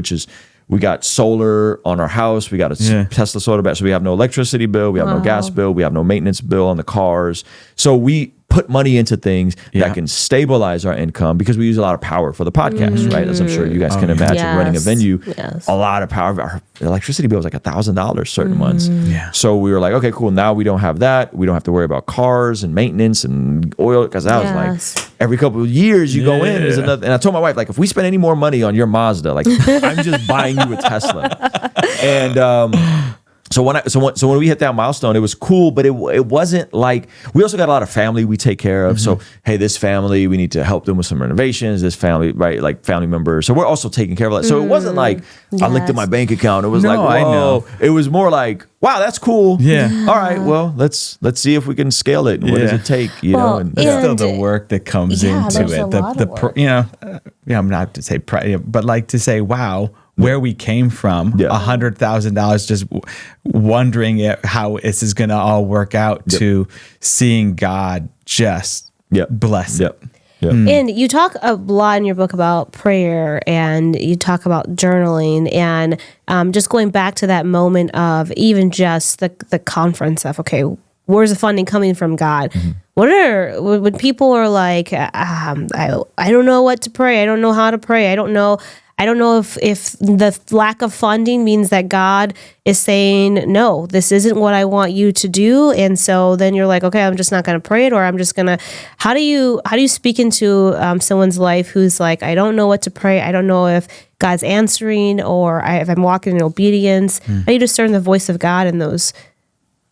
we got solar on our house. We got a Tesla solar battery. So we have no electricity bill. We have no gas bill. We have no maintenance bill on the cars. So we put money into things that can stabilize our income because we use a lot of power for the podcast, right? As I'm sure you guys can imagine, running a venue, a lot of power. Our electricity bill was like $1,000 certain months. So we were like, okay, cool. Now we don't have that. We don't have to worry about cars and maintenance and oil because that was like every couple of years you go in. There's another, and I told my wife, like, if we spend any more money on your Mazda, like I'm just buying you a Tesla. And So when we hit that milestone, it was cool, but it wasn't like, we also got a lot of family we take care of. So, hey, this family, we need to help them with some renovations. This family, right, like family members. So we're also taking care of that. So it wasn't like I looked at my bank account. It was like, whoa. I know. It was more like, wow, that's cool. Yeah. All right, well, let's see if we can scale it. What does it take? And that's still the work that comes into it. I'm not to say, but like to say, wow, where we came from, $100,000, just wondering how this is going to all work out, to seeing God just bless it. And you talk a lot in your book about prayer, and you talk about journaling, and just going back to that moment of even just the conference of, okay, where's the funding coming from, God? When people are like, I don't know what to pray, I don't know how to pray, I don't know if the lack of funding means that God is saying, no, this isn't what I want you to do. And so then you're like, okay, I'm just not going to pray it, or I'm just going to, how do you speak into someone's life who's like, I don't know what to pray. I don't know if God's answering, or if I'm walking in obedience. How do you discern the voice of God in those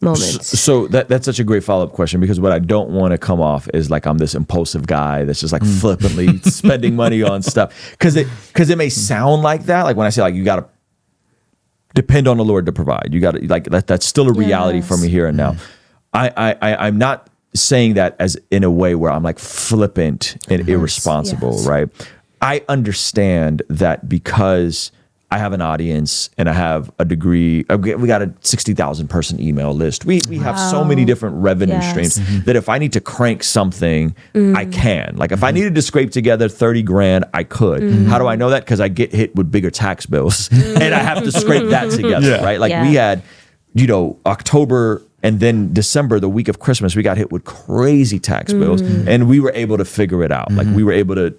moments? So that's such a great follow-up question, because what I don't want to come off is like I'm this impulsive guy that's just like flippantly spending money on stuff, because it may sound like that, like when I say like you got to depend on the Lord to provide, you got to like that's still a reality for me here and now. I'm not saying that as in a way where I'm like flippant and irresponsible, right? I understand that because I have an audience and I have a degree. We got a 60,000 person email list. We have so many different revenue streams that if I need to crank something, I can. Like if I needed to scrape together 30 grand, I could. How do I know that? Because I get hit with bigger tax bills and I have to scrape that together, right? Like we had, October and then December, the week of Christmas, we got hit with crazy tax bills, and we were able to figure it out. Like we were able to,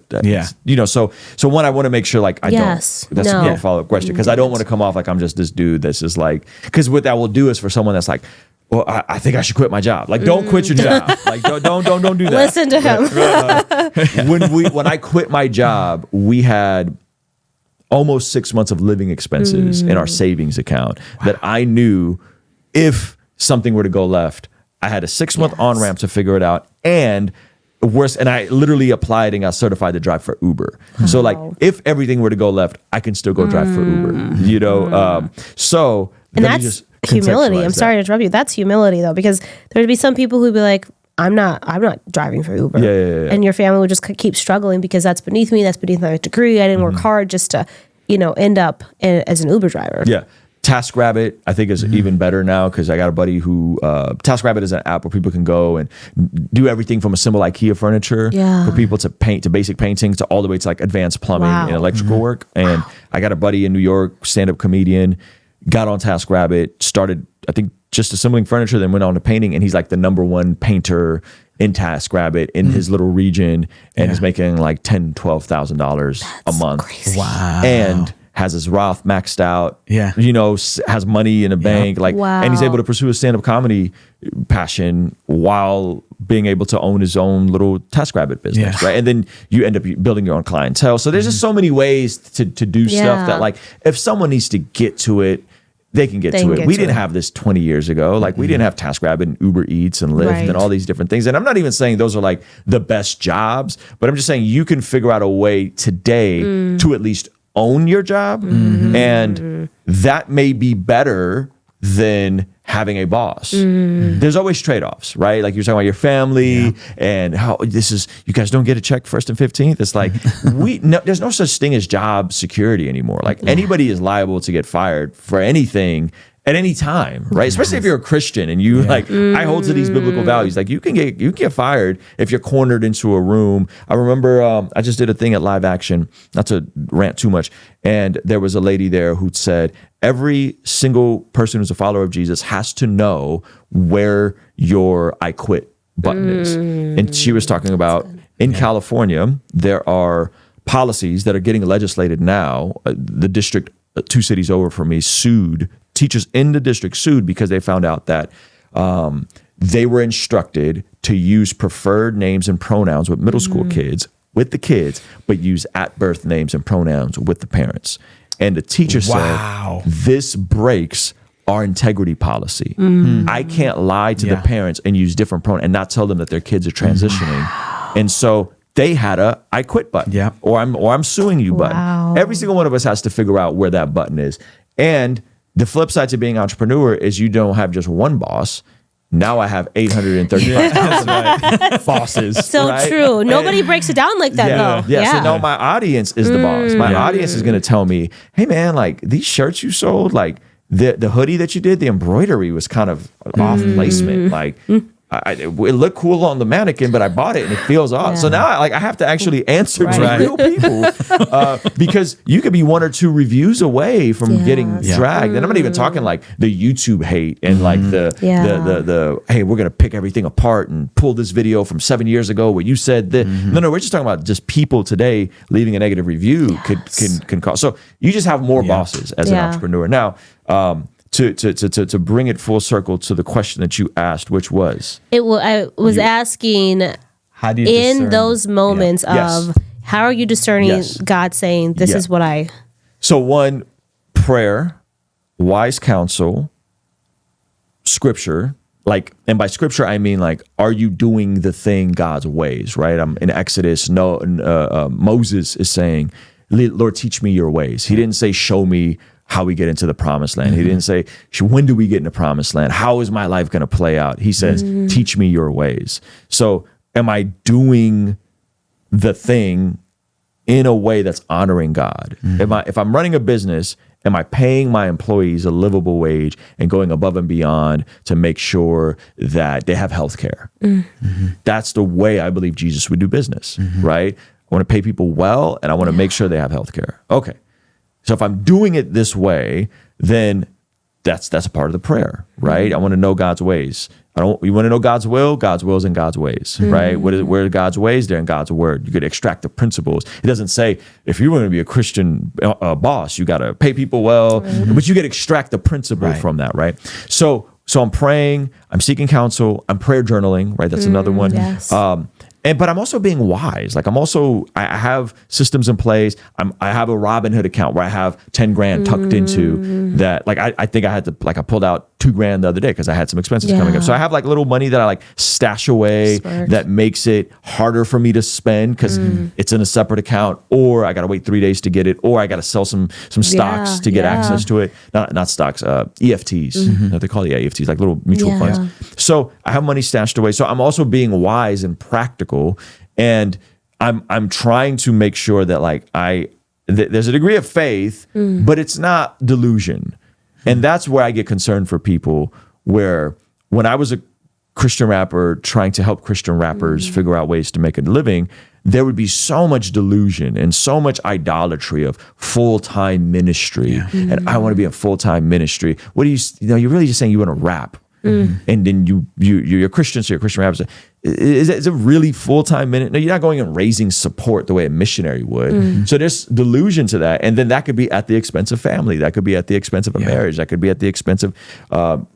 So one, I want to make sure, like, that's a great follow-up question, because I don't want to come off like I'm just this dude that's just like, because what that will do is for someone that's like, well, I think I should quit my job. Like, don't quit your job. Like, don't do that. Listen to him. When I quit my job, we had almost 6 months of living expenses in our savings account that I knew if something were to go left, I had a 6-month on-ramp to figure it out. And worse, and I literally applied and got certified to drive for Uber. So like if everything were to go left, I can still go drive for Uber, so. And that's humility. I'm sorry to interrupt you. That's humility though, because there'd be some people who'd be like, I'm not driving for Uber. Yeah. And your family would just keep struggling because that's beneath me. That's beneath my degree. I didn't work hard just to, end up as an Uber driver. Yeah. TaskRabbit, I think, is even better now, because I got a buddy who TaskRabbit is an app where people can go and do everything from a simple IKEA furniture for people to paint, to basic painting, to all the way to like advanced plumbing and electrical work. And I got a buddy in New York, stand-up comedian, got on TaskRabbit, started, I think, just assembling furniture, then went on to painting, and he's like the #1 painter in TaskRabbit in his little region, and is making like $10,000, $12,000 a month. Crazy. Wow. And has his Roth maxed out, has money in the bank, and he's able to pursue his stand-up comedy passion while being able to own his own little TaskRabbit business, right? And then you end up building your own clientele. So there's just so many ways to do stuff that, like, if someone needs to get to it, they can get to it. We didn't have this 20 years ago. Like, we didn't have TaskRabbit and Uber Eats and Lyft and all these different things. And I'm not even saying those are like the best jobs, but I'm just saying you can figure out a way today to at least own your job, and that may be better than having a boss. There's always trade-offs, right? Like you're talking about your family and how you guys don't get a check 1st and 15th. It's like there's no such thing as job security anymore. Like anybody is liable to get fired for anything at any time, right? Especially if you're a Christian and you I hold to these biblical values. Like you can get fired if you're cornered into a room. I remember I just did a thing at Live Action, not to rant too much, and there was a lady there who said every single person who's a follower of Jesus has to know where your I quit button is. And she was talking about in California, there are policies that are getting legislated now. The district 2 cities over from me teachers in the district sued because they found out that they were instructed to use preferred names and pronouns with middle school kids, with the kids, but use at-birth names and pronouns with the parents. And the teacher said, this breaks our integrity policy. I can't lie to the parents and use different pronouns and not tell them that their kids are transitioning. And so they had a I quit button, or I'm suing you button. Every single one of us has to figure out where that button is. And the flip side to being an entrepreneur is you don't have just one boss. Now I have 835,000 bosses. So true. Nobody breaks it down like that, though. Yeah. So now my audience is the boss. My audience is going to tell me, hey, man, like these shirts you sold, like the hoodie that you did, the embroidery was kind of off placement. Like it looked cool on the mannequin, but I bought it and it feels off. So now I have to actually answer to real people because you could be 1 or 2 reviews away from getting dragged. And I'm not even talking like the YouTube hate and like the hey, we're going to pick everything apart and pull this video from 7 years ago where you said that. No, we're just talking about just people today leaving a negative review can cause. So you just have more bosses as an entrepreneur. Now, to bring it full circle to the question that you asked, which was? I was asking, how do you discern? Those moments of how are you discerning God saying, this is what I... So 1, prayer, wise counsel, scripture, and by scripture, I mean are you doing the thing God's ways, right? In Exodus, Moses is saying, Lord, teach me your ways. He didn't say, show me how we get into the promised land. He didn't say, when do we get in the promised land? How is my life going to play out? He says, teach me your ways. So am I doing the thing in a way that's honoring God? If I'm running a business, am I paying my employees a livable wage and going above and beyond to make sure that they have health care? That's the way I believe Jesus would do business, right? I want to pay people well, and I want to make sure they have health care. Okay. So if I'm doing it this way, then that's a part of the prayer, right? I want to know God's ways. You want to know God's will? God's will is in God's ways, right? Where are God's ways? They're in God's word. You could extract the principles. It doesn't say if you want to be a Christian boss, you got to pay people well, but you get to extract the principle from that, right? So I'm praying, I'm seeking counsel, I'm prayer journaling, right? That's another one. Yes. But I'm also being wise. I have systems in place. I have a Robinhood account where I have 10 grand tucked into that. I think I had to, I pulled out $2,000 the other day because I had some expenses coming up. So I have little money that I stash away that makes it harder for me to spend because it's in a separate account, or I got to wait 3 days to get it, or I got to sell some stocks to get access to it. Not stocks, EFTs. They call it EFTs, little mutual funds. So I have money stashed away. So I'm also being wise and practical. And I'm trying to make sure that there's a degree of faith, but it's not delusion. And that's where I get concerned for people, where when I was a Christian rapper trying to help Christian rappers figure out ways to make a living, there would be so much delusion and so much idolatry of full-time ministry. And I want to be in full-time ministry. What do you're really just saying you want to rap. And then you're Christian, so you're a Christian rapper. So is it really full-time ministry? No, you're not going and raising support the way a missionary would. So there's delusion to that. And then that could be at the expense of family. That could be at the expense of a marriage. That could be at the expense of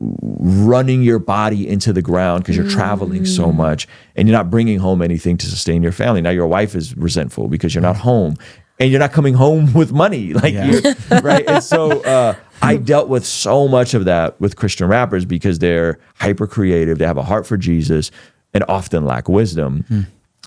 running your body into the ground because you're traveling so much and you're not bringing home anything to sustain your family. Now your wife is resentful because you're not home. And you're not coming home with money, right? And so I dealt with so much of that with Christian rappers because they're hyper creative, they have a heart for Jesus, and often lack wisdom.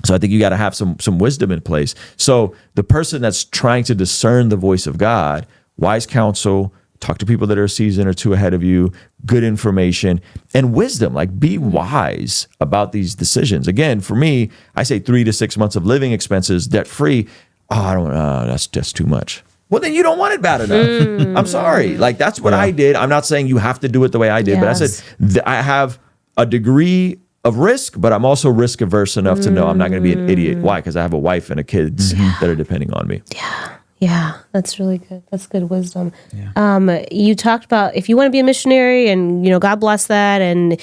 So I think you got to have some wisdom in place. So the person that's trying to discern the voice of God, wise counsel, talk to people that are a season or two ahead of you, good information, and wisdom. Be wise about these decisions. Again, for me, I say 3 to 6 months of living expenses debt free. That's just too much. Well, then you don't want it bad enough. I'm sorry. That's what I did. I'm not saying you have to do it the way I did, but I said I have a degree of risk, but I'm also risk averse enough to know I'm not going to be an idiot. Why? Because I have a wife and kids that are depending on me. Yeah, that's really good. That's good wisdom. You talked about if you want to be a missionary, and God bless that, and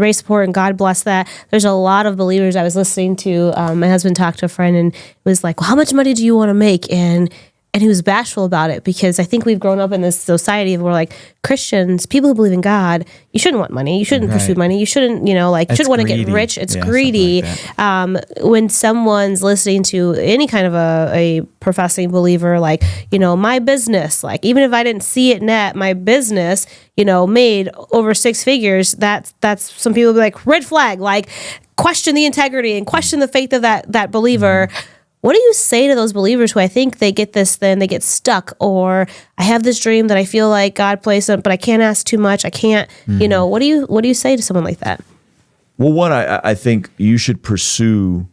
raise support, and God bless that. There's a lot of believers. I was listening to my husband talk to a friend, and it was like, well, how much money do you want to make? And he was bashful about it because I think we've grown up in this society where Christians, people who believe in God, you shouldn't want money. You shouldn't pursue money. You shouldn't, you shouldn't want to get rich. It's greedy. When someone's listening to any kind of a professing believer, my business, even if I didn't see it net, my business, made over 6 figures, that's some people will be red flag, question the integrity and question the faith of that believer. What do you say to those believers who I think they get this, then they get stuck, or I have this dream that I feel like God placed it, but I can't ask too much. I can't, what do you say to someone like that? Well, one, I think you should pursue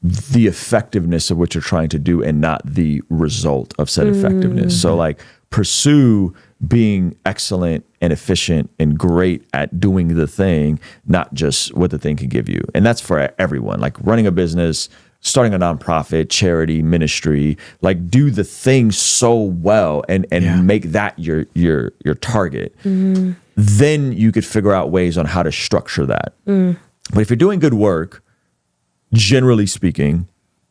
the effectiveness of what you're trying to do and not the result of said effectiveness. So like pursue being excellent and efficient and great at doing the thing, not just what the thing can give you. And that's for everyone, like running a business, starting a nonprofit, charity, ministry, like do the thing so well and make that your target. Then you could figure out ways on how to structure that. But if you're doing good work, generally speaking,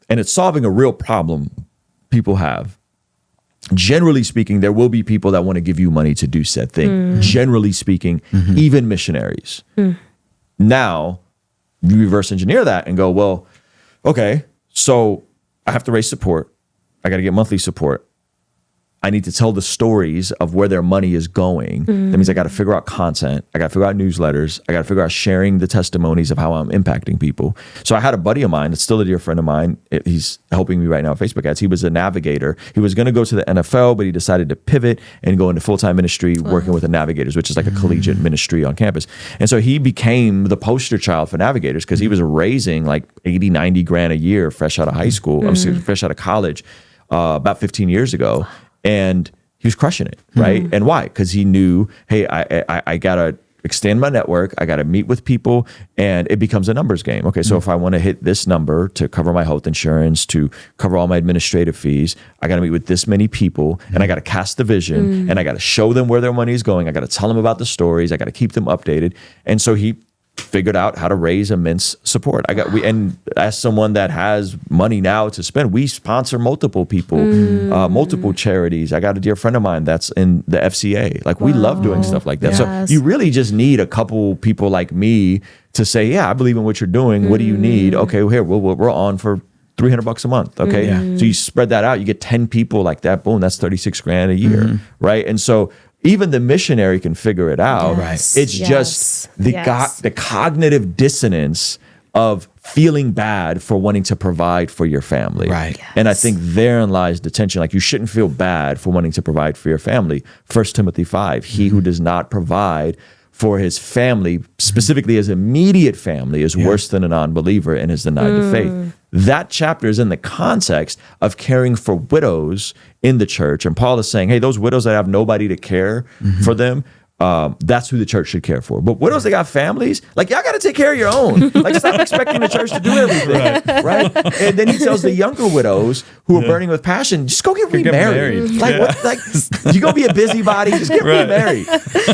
and it's solving a real problem people have, generally speaking, there will be people that want to give you money to do said thing. Generally speaking, even missionaries. Now, you reverse engineer that and go, well, okay, so I have to raise support. I got to get monthly support. I need to tell the stories of where their money is going. That means I got to figure out content. I got to figure out newsletters. I got to figure out sharing the testimonies of how I'm impacting people. So I had a buddy of mine, that's still a dear friend of mine. He's helping me right now at Facebook ads. He was a navigator. He was going to go to the NFL, but he decided to pivot and go into full-time ministry working with the Navigators, which is like a collegiate ministry on campus. And so he became the poster child for Navigators because he was raising like 80, 90 grand a year fresh out of high school, fresh out of college about 15 years ago. And he was crushing it, right? And why? Because he knew, hey, I got to extend my network. I got to meet with people, and it becomes a numbers game. Okay, so if I want to hit this number to cover my health insurance, to cover all my administrative fees, I got to meet with this many people, and I got to cast the vision, and I got to show them where their money is going. I got to tell them about the stories. I got to keep them updated. And so he figured out how to raise immense support. And as someone that has money now to spend, we sponsor multiple people, multiple charities. I got a dear friend of mine that's in the FCA. Like we love doing stuff like that. So you really just need a couple people like me to say, yeah, I believe in what you're doing. What do you need? Okay, well, here, we're on for $300 a month. Okay. So you spread that out, you get 10 people like that. Boom, that's 36 grand a year. Right. And so even the missionary can figure it out. It's just the cognitive dissonance of feeling bad for wanting to provide for your family. And I think therein lies the tension. Like you shouldn't feel bad for wanting to provide for your family. 1 Timothy 5, he who does not provide for his family, specifically his immediate family, is worse than a non-believer and is denied the faith. That chapter is in the context of caring for widows in the church. And Paul is saying, hey, those widows that have nobody to care for them, that's who the church should care for. But widows that got families, like y'all got to take care of your own. Like stop expecting the church to do everything, right? And then he tells the younger widows who are burning with passion, just go get remarried. Like, what, you gonna be a busybody, just get remarried.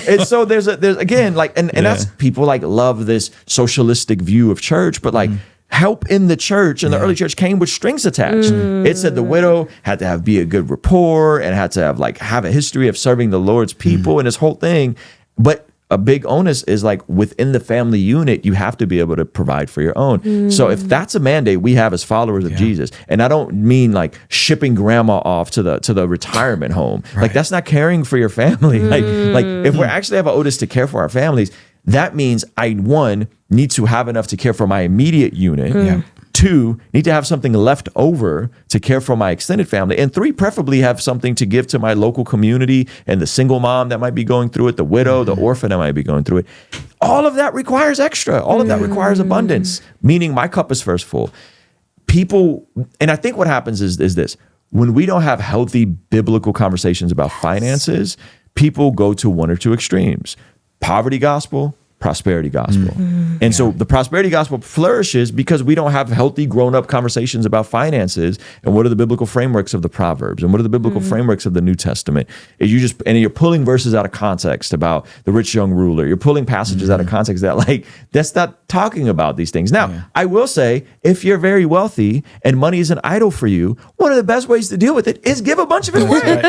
And so there's again, like, and that's people like love this socialistic view of church, but like. Help in the church and the early church came with strings attached. It said the widow had to be a good rapport and had to have a history of serving the Lord's people and this whole thing. But a big onus is like within the family unit, you have to be able to provide for your own. So if that's a mandate we have as followers of Jesus, and I don't mean like shipping grandma off to the retirement home, like that's not caring for your family. Like if we actually have an onus to care for our families, that means I, one, need to have enough to care for my immediate unit. 2, need to have something left over to care for my extended family. And 3, preferably have something to give to my local community and the single mom that might be going through it, the widow, the orphan that might be going through it. All of that requires extra. All of that requires abundance, meaning my cup is first full. People, and I think what happens is this. When we don't have healthy biblical conversations about finances, people go to one or two extremes. Poverty gospel, prosperity gospel. And so the prosperity gospel flourishes because we don't have healthy grown-up conversations about finances and what are the biblical frameworks of the Proverbs and what are the biblical frameworks of the New Testament. You're pulling verses out of context about the rich young ruler. You're pulling passages out of context that that's not talking about these things. Now, I will say, if you're very wealthy and money is an idol for you, one of the best ways to deal with it is give a bunch of it away.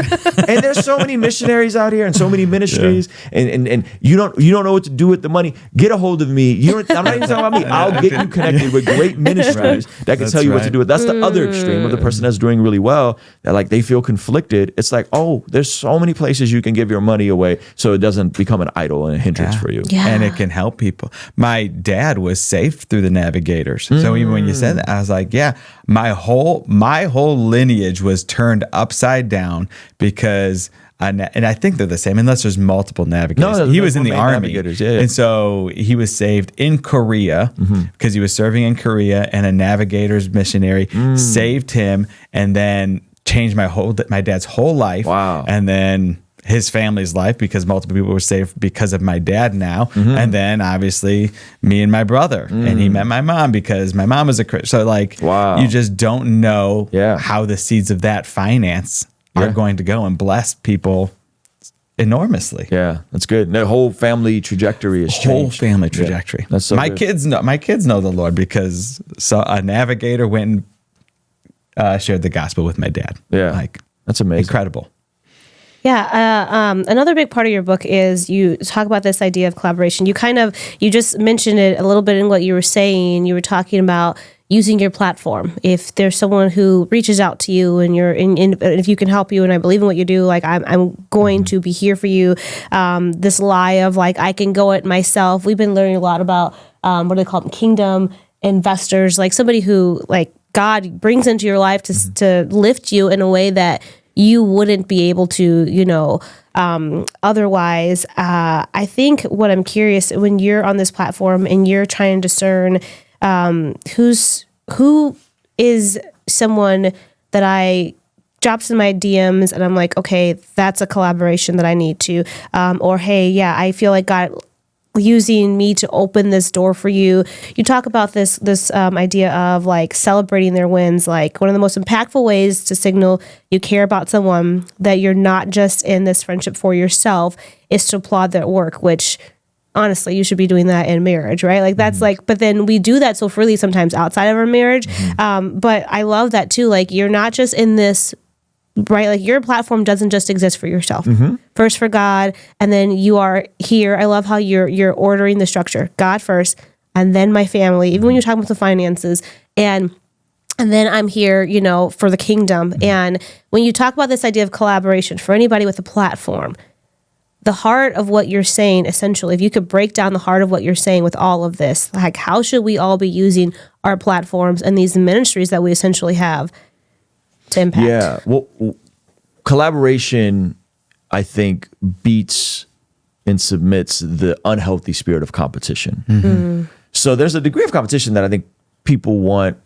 And there's so many missionaries out here and so many ministries and you don't know what to do with the money. Get a hold of me. I'm not even talking about me. I'll get you connected with great ministries that can tell you what to do with. That's the other extreme of the person that's doing really well, that like they feel conflicted. It's like, oh, there's so many places you can give your money away so it doesn't become an idol and a hindrance for you. And it can help people. My dad was saved through the Navigators. So even when you said that, I was like, yeah, my whole lineage was turned upside down because and I think they're the same, unless there's multiple navigators. No, he was in the army, yeah. and so he was saved in Korea because he was serving in Korea, and a navigator's missionary saved him, and then changed my dad's whole life. Wow. And then his family's life, because multiple people were saved because of my dad now. And then obviously me and my brother, and he met my mom because my mom was a Christian. So like, you just don't know how the seeds of that finance are going to go and bless people enormously. Yeah, that's good. The whole family trajectory is changed. Whole family trajectory. That's so my good. kids know the Lord because a navigator went and shared the gospel with my dad. Yeah, like that's amazing. Incredible. Yeah. Another big part of your book is you talk about this idea of collaboration. You just mentioned it a little bit in what you were saying. You were talking about using your platform. If there's someone who reaches out to you and if you can help you, and I believe in what you do, like I'm going to be here for you. This lie of like, I can go it myself. We've been learning a lot about, what do they call them? Kingdom investors, like somebody who like God brings into your life to lift you in a way that you wouldn't be able to, otherwise. I think what I'm curious, when you're on this platform and you're trying to discern who is someone that I drops in my DMs and I'm like, okay, that's a collaboration that I need to, or hey, yeah, I feel like God using me to open this door for you. You talk about this idea of like celebrating their wins. Like one of the most impactful ways to signal you care about someone, that you're not just in this friendship for yourself, is to applaud their work, which honestly, you should be doing that in marriage, right? Like that's like, but then we do that so freely sometimes outside of our marriage. But I love that too. Like you're not just in this, right? Like your platform doesn't just exist for yourself. First for God, and then you are here. I love how you're ordering the structure. God first, and then my family. Even when you're talking about the finances, and then I'm here, for the kingdom. And when you talk about this idea of collaboration for anybody with a platform, the heart of what you're saying, essentially, if you could break down the heart of what you're saying with all of this, like how should we all be using our platforms and these ministries that we essentially have to impact? Yeah. Well, collaboration, I think, beats and submits the unhealthy spirit of competition. So there's a degree of competition that I think people want,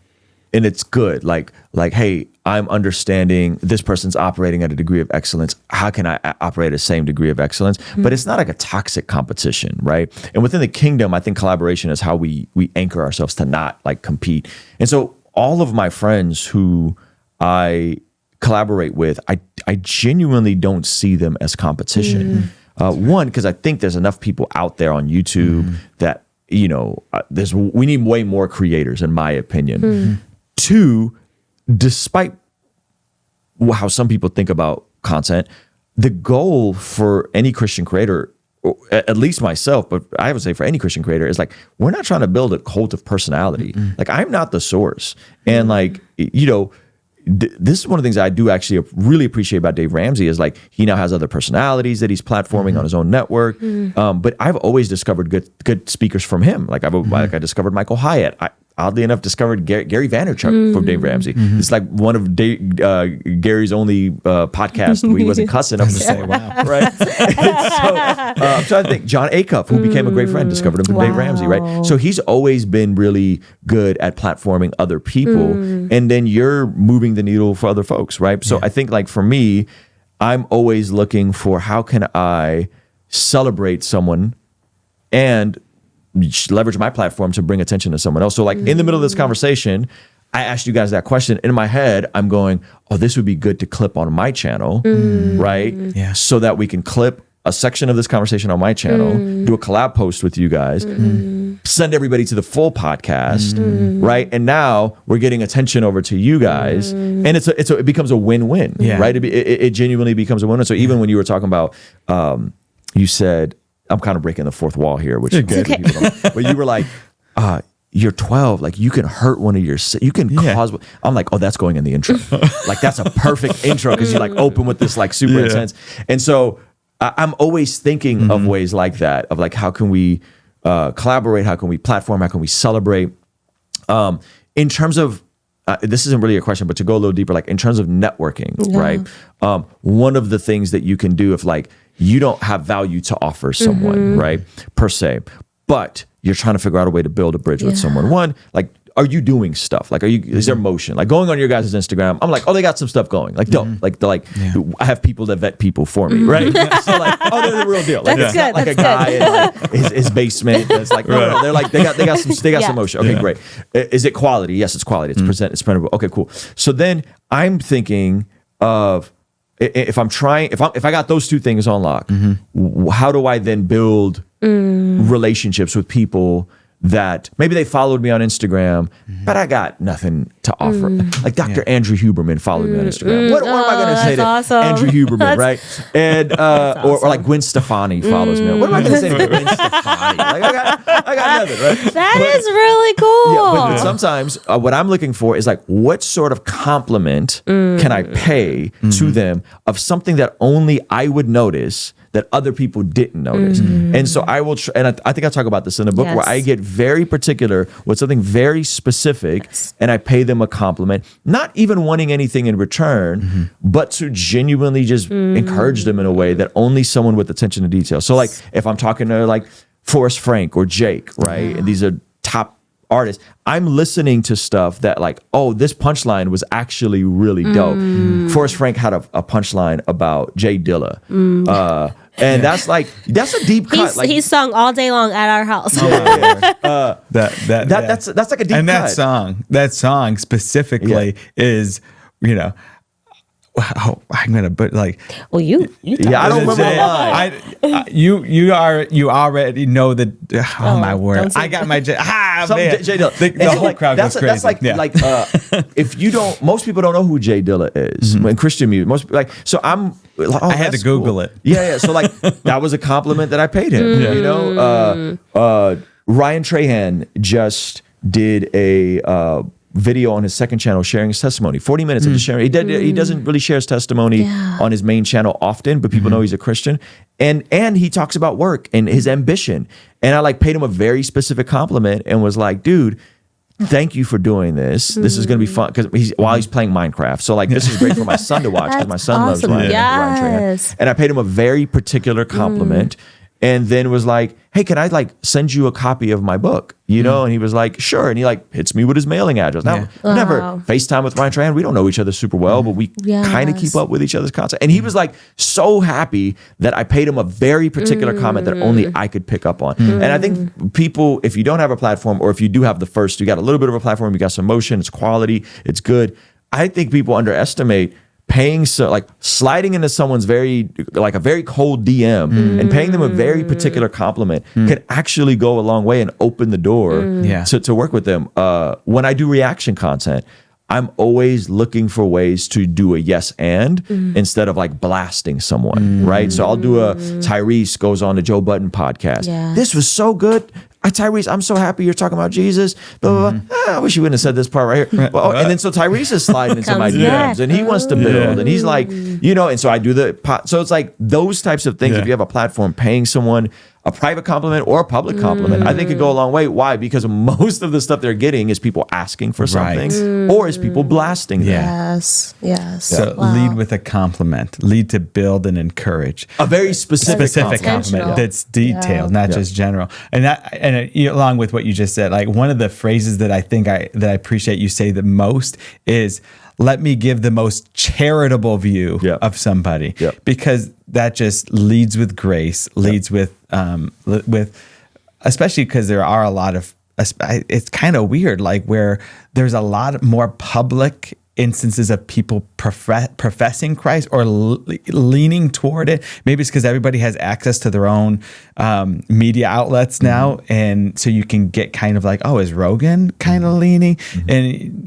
and it's good. Like, hey, I'm understanding this person's operating at a degree of excellence. How can I operate at the same degree of excellence? But it's not like a toxic competition, right? And within the kingdom, I think collaboration is how we anchor ourselves to not like compete. And so all of my friends who I collaborate with, I genuinely don't see them as competition. One, because I think there's enough people out there on YouTube that, we need way more creators, in my opinion. Two, despite how some people think about content, the goal for any Christian creator, or at least myself, but I would say for any Christian creator, is like, we're not trying to build a cult of personality. Like, I'm not the source. And like, this is one of the things I do actually really appreciate about Dave Ramsey, is like, he now has other personalities that he's platforming on his own network. But I've always discovered good speakers from him. Like I discovered Michael Hyatt. I oddly enough discovered Gary Vaynerchuk from Dave Ramsey. It's like one of Gary's only podcasts where he wasn't cussing. I'm just saying, wow, right? So I'm trying to think. John Acuff, who became a great friend, discovered him from Dave Ramsey, right? So he's always been really good at platforming other people, and then you're moving the needle for other folks, right? So I think, like, for me, I'm always looking for how can I celebrate someone and leverage my platform to bring attention to someone else. So like in the middle of this conversation, I asked you guys that question. In my head, I'm going, oh, this would be good to clip on my channel, right? Yeah. So that we can clip a section of this conversation on my channel, do a collab post with you guys, send everybody to the full podcast, right? And now we're getting attention over to you guys, and it becomes a win-win, right? It genuinely becomes a win-win. So even when you were talking about, you said, I'm kind of breaking the fourth wall here, which is good. But you were like, you're 12, like you can hurt one of your, you can cause, I'm like, oh, that's going in the intro. Like that's a perfect intro, because you like open with this like super intense. And so I'm always thinking of ways like that, of like, how can we collaborate? How can we platform? How can we celebrate? In terms of this isn't really a question, but to go a little deeper, like in terms of networking, right? One of the things that you can do if like you don't have value to offer someone, right, per se, but you're trying to figure out a way to build a bridge with someone. One, like, are you doing stuff? Like, is there motion? Like going on your guys' Instagram, I'm like, oh, they got some stuff going. Like, dope. Like, I have people that vet people for me, right? So like, oh, they're the real deal. Like, That's it's not like a guy in like his basement that's like, no, they're like, they got some motion. Okay, great. Is it quality? Yes, it's quality. It's presentable. Okay, cool. So then I'm thinking of, if I got those two things on lock, how do I then build relationships with people that maybe they followed me on Instagram, but I got nothing to offer. Like Dr. Andrew Huberman followed me on Instagram. What am I going to say to Andrew Huberman, right? And or like Gwen Stefani follows me. What am I going to say to Gwen Stefani? Like I got nothing, right? That is really cool. Yeah, but sometimes what I'm looking for is like, what sort of compliment can I pay to them of something that only I would notice that other people didn't notice. And so I will, and I think I talk about this in the book, where I get very particular with something very specific, and I pay them a compliment, not even wanting anything in return, but to genuinely just encourage them in a way that only someone with attention to detail. So like, if I'm talking to like Forrest Frank or Jake, right? And these are top artists, I'm listening to stuff that like, oh, this punchline was actually really dope. Forrest Frank had a punchline about Jay Dilla. And that's a deep cut. He's sung all day long at our house. That's like a deep cut. And that song specifically is, you know, wow, I'm gonna put like. Well, you I don't remember the line. You already know that. Oh my word! I got my J Dilla. The whole like, crowd goes crazy. That's like if you don't, most people don't know who Jay Dilla is in Christian music. Most like, so I'm. Like, oh, I had to Google it. Yeah. So like that was a compliment that I paid him. You know, Ryan Trahan just did a video on his second channel sharing his testimony. 40 minutes of just sharing. He doesn't really share his testimony on his main channel often, but people know he's a Christian. And he talks about work and his ambition. And I like paid him a very specific compliment and was like, dude, thank you for doing this. This is going to be fun because while he's playing Minecraft. So like this is great for my son to watch because my son loves Ryan Trahan. And I paid him a very particular compliment. And then was like, hey, can I like send you a copy of my book? You know? And he was like, sure. And he like hits me with his mailing address. Now, never FaceTime with Ryan Trahan. We don't know each other super well, but we kind of keep up with each other's content. And he was like so happy that I paid him a very particular comment that only I could pick up on. And I think people, if you don't have a platform, or if you do have the first, you got a little bit of a platform, you got some motion, it's quality, it's good. I think people underestimate paying, so like sliding into someone's very cold DM and paying them a very particular compliment can actually go a long way and open the door to work with them. When I do reaction content, I'm always looking for ways to do a yes and instead of like blasting someone, right? So I'll do a Tyrese goes on the Joe Budden podcast. This was so good. Tyrese, I'm so happy you're talking about Jesus. Blah, blah, blah. I wish you wouldn't have said this part right here. Well, and then so Tyrese is sliding into my DMs and he wants to build and he's like, you know, and so I do so it's like those types of things. If you have a platform, paying someone a private compliment or a public compliment, I think could go a long way. Why? Because most of the stuff they're getting is people asking for something or is people blasting them. Yes. So lead with a compliment. Lead to build and encourage. A very specific compliment that's detailed, not just general. And along with what you just said, like one of the phrases that I think that I appreciate you say the most is, let me give the most charitable view of somebody, because that just leads with grace, leads with especially because there are a lot of, it's kind of weird, like where there's a lot more public instances of people professing Christ or leaning toward it. Maybe it's because everybody has access to their own media outlets now, and so you can get kind of like, oh, is Rogan kind of leaning?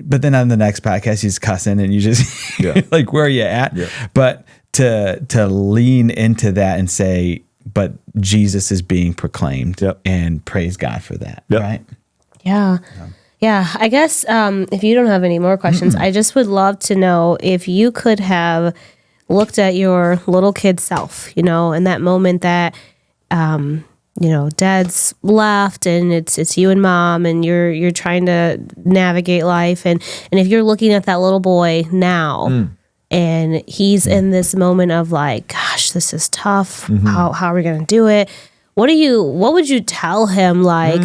But then on the next podcast he's cussing, and you just like, where are you at? But to lean into that and say, but Jesus is being proclaimed, and praise God for that, right? Yeah, I guess if you don't have any more questions, I just would love to know if you could have looked at your little kid self, you know, in that moment that dad's left and it's you and mom and you're trying to navigate life. And if you're looking at that little boy now and he's in this moment of like, gosh, this is tough. How are we going to do it? What would you tell him, like,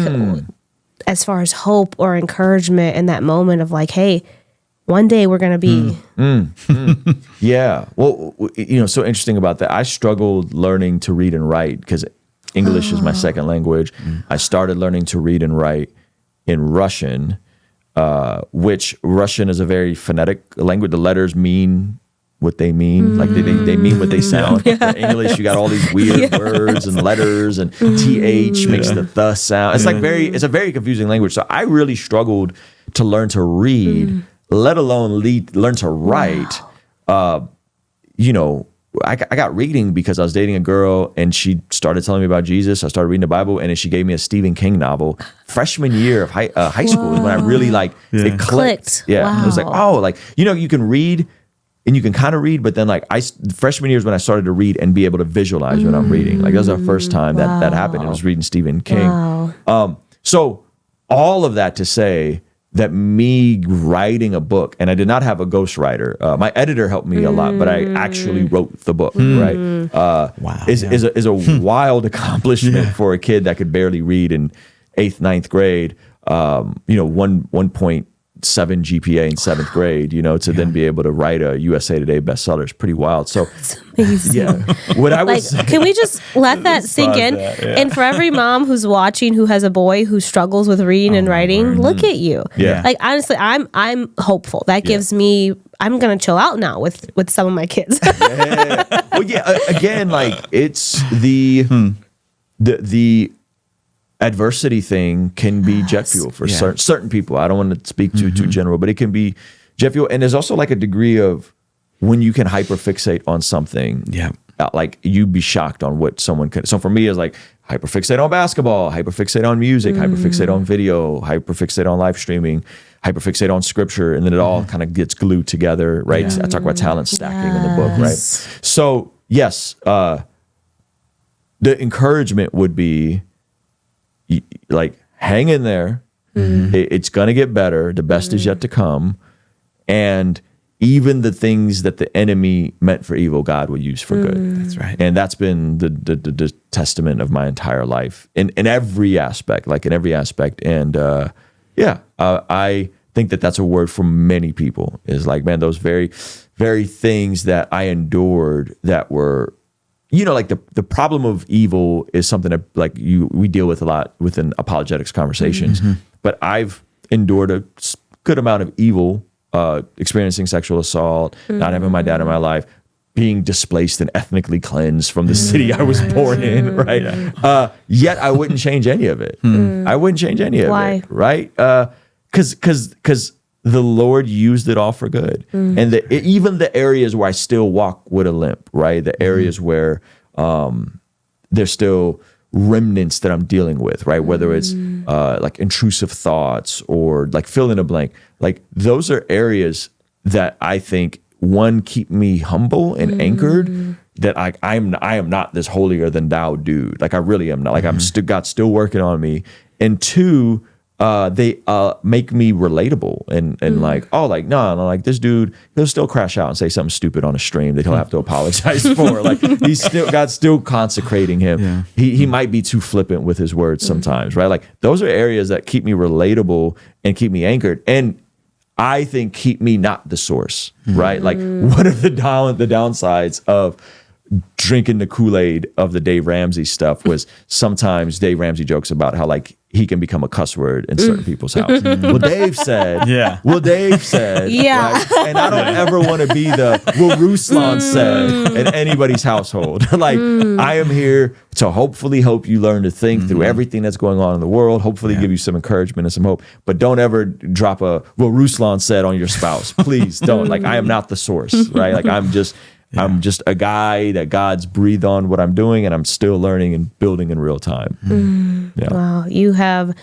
as far as hope or encouragement in that moment of like, hey, one day we're going to be. Yeah. Well, so interesting about that. I struggled learning to read and write because English is my second language. I started learning to read and write in Russian, which Russian is a very phonetic language. The letters mean what they mean. Like they mean what they sound. In English, you got all these weird words and letters, and TH makes the sound. It's it's a very confusing language. So I really struggled to learn to read, let alone learn to write. I got reading because I was dating a girl and she started telling me about Jesus. I started reading the Bible, and then she gave me a Stephen King novel. Freshman year of high school is when I really it clicked. Yeah. Wow. It was like, you can read and you can kind of read, but then freshman year is when I started to read and be able to visualize what I'm reading. Like that was the first time that happened. I was reading Stephen King. Wow. So all of that to say that me writing a book, and I did not have a ghostwriter. My editor helped me a lot, but I actually wrote the book, right? Wow. Is a wild accomplishment for a kid that could barely read in 8th, 9th grade, 1.7 GPA in 7th grade, to then be able to write a USA Today bestseller is pretty wild. So it's amazing. Yeah. What I was can we just let that sink in? And for every mom who's watching who has a boy who struggles with reading and writing, look at you. Yeah. Like honestly, I'm hopeful. That gives me, I'm gonna chill out now with some of my kids. Well, again, it's the adversity thing can be jet fuel for certain people. I don't want to speak too general, but it can be jet fuel. And there's also a degree of when you can hyperfixate on something. Yeah. You'd be shocked on what someone can. So for me, it's hyperfixate on basketball, hyperfixate on music, hyperfixate on video, hyperfixate on live streaming, hyperfixate on scripture, and then it all kind of gets glued together, right? I talk about talent stacking in the book, right? So yes, the encouragement would be hang in there. It's gonna get better. The best is yet to come, and even the things that the enemy meant for evil, God will use for good. That's right. And that's been the testament of my entire life in every aspect, And I think that's a word for many people is those very, very things that I endured that were, the problem of evil is something that we deal with a lot within apologetics conversations, but I've endured a good amount of evil, experiencing sexual assault, not having my dad in my life, being displaced and ethnically cleansed from the city I was born in, right? Yet I wouldn't change any of it. I wouldn't change any of it, right? Because the Lord used it all for good. And even the areas where I still walk with a limp, right? The areas where there's still remnants that I'm dealing with, right? Whether it's intrusive thoughts or fill in a blank, those are areas that I think keep me humble and anchored. That I am not this holier than thou dude. I really am not. God's still working on me. And two, they make me relatable and no, this dude, he'll still crash out and say something stupid on a stream that he'll have to apologize for. God's still consecrating him. Yeah. He might be too flippant with his words sometimes, right? Those are areas that keep me relatable and keep me anchored. And I think keep me not the source, right? What are the downsides of drinking the Kool-Aid of the Dave Ramsey stuff was sometimes Dave Ramsey jokes about how he can become a cuss word in certain people's house. Well, Dave said, right? And I don't ever want to be Ruslan said in anybody's household. I am here to hopefully help you learn to think through everything that's going on in the world, hopefully give you some encouragement and some hope, but don't ever drop Ruslan said on your spouse. Please don't. I am not the source, right? I'm just a guy that God's breathed on what I'm doing, and I'm still learning and building in real time. Wow, you have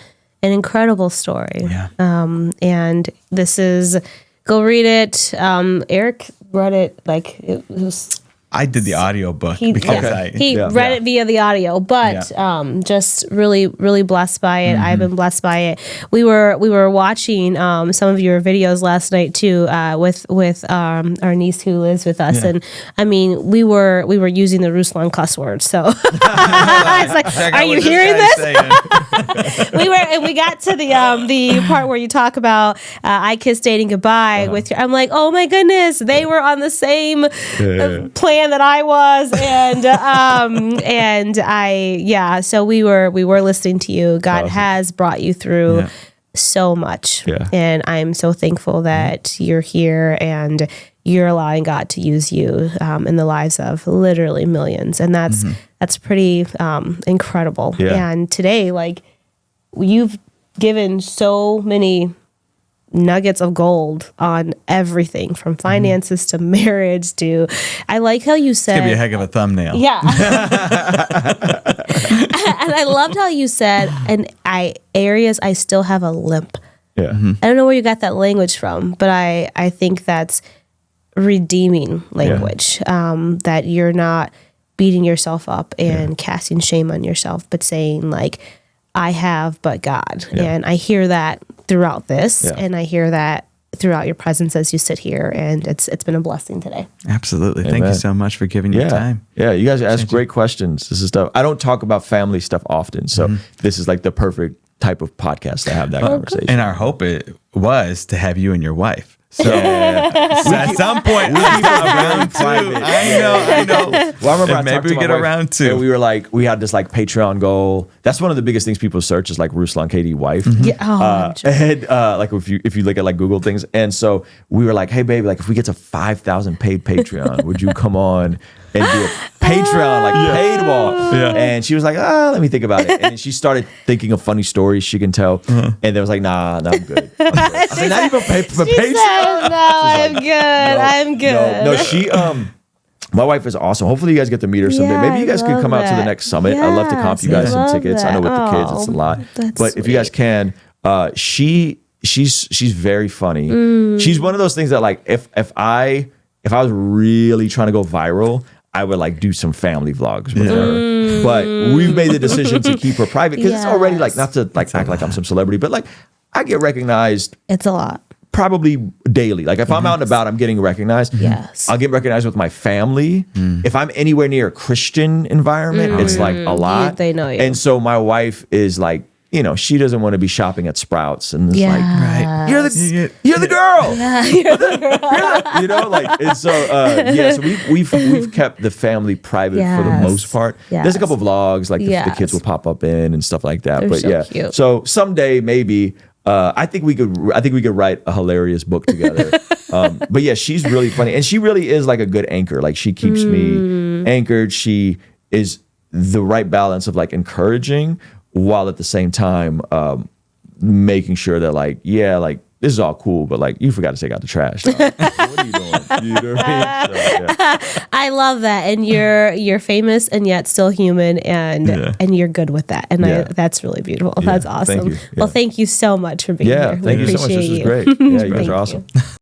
an incredible story. Yeah. And this is, go read it. Eric read it it was I did the audio book He read it via the audio, but just really, really blessed by it. I've been blessed by it. We were watching some of your videos last night too, with our niece who lives with us, and I mean we were using the Ruslan cuss word. So it's like, are you hearing this? we got to the part where you talk about I kissed dating goodbye with your. I'm like, oh my goodness, they were on the same plan that I was, so we were listening to you. God has brought you through so much, and I'm so thankful that you're here and you're allowing God to use you in the lives of literally millions, and that's pretty incredible. And today, like, you've given so many nuggets of gold on everything from finances to marriage to, I like how you said, it's gonna be a heck of a thumbnail. Yeah. And I loved how you said, areas I still have a limp. Yeah. I don't know where you got that language from, but I think that's redeeming language, that you're not beating yourself up and casting shame on yourself, but saying like, I have but God. And I hear that throughout this, and I hear that throughout your presence as you sit here, and it's been a blessing today. Absolutely. Amen. Thank you so much for giving your time. Yeah, you guys ask great questions. This is stuff. I don't talk about family stuff often, so this is like the perfect type of podcast to have that conversation. And our hope it was to have you and your wife. So, so at some point, we'll keep around two. I know. Well, I remember I maybe we get around two. And we were like, we had this like Patreon goal. That's one of the biggest things people search is like Ruslan KD wife. And like if you look at like Google things, and so we were like, hey baby, like if we get to 5,000 paid Patreon, would you come on and do a Patreon, like paid one? And she was like, let me think about it. And then she started thinking of funny stories she can tell, and there was like, nah, I'm good. I was like, not even pay for Patreon. I'm good. I'm good. No, she my wife is awesome. Hopefully you guys get to meet her someday. Yeah, Maybe you guys could come out to the next summit. I'd love to comp you guys some tickets. I know with the kids it's a lot. But if you guys can, she's very funny. She's one of those things that like if I was really trying to go viral, I would like do some family vlogs with her. But we've made the decision to keep her private because it's already like, not to like act like I'm some celebrity, but like I get recognized. It's a lot. Probably daily. Like if I'm out and about, I'm getting recognized. Yes. I'll get recognized with my family. If I'm anywhere near a Christian environment, it's like a lot. They know you. And so my wife is like, you know, she doesn't want to be shopping at Sprouts and it's like, you're the girl. Yeah, you're the girl. You know, like, and so so we've kept the family private for the most part. There's a couple of vlogs like the kids will pop up in and stuff like that. They're so cute. So someday maybe I think we could write a hilarious book together. But yeah, she's really funny, and she really is like a good anchor. Like she keeps me anchored. She is the right balance of like encouraging while at the same time making sure that like this is all cool, but like you forgot to take out the trash. What are you doing? You know what I mean? So, I love that, and you're famous and yet still human, and you're good with that, and that's really beautiful. That's awesome. Thank you. Well, thank you so much for being here. Thank you so much. This was great. Yeah, you guys are awesome.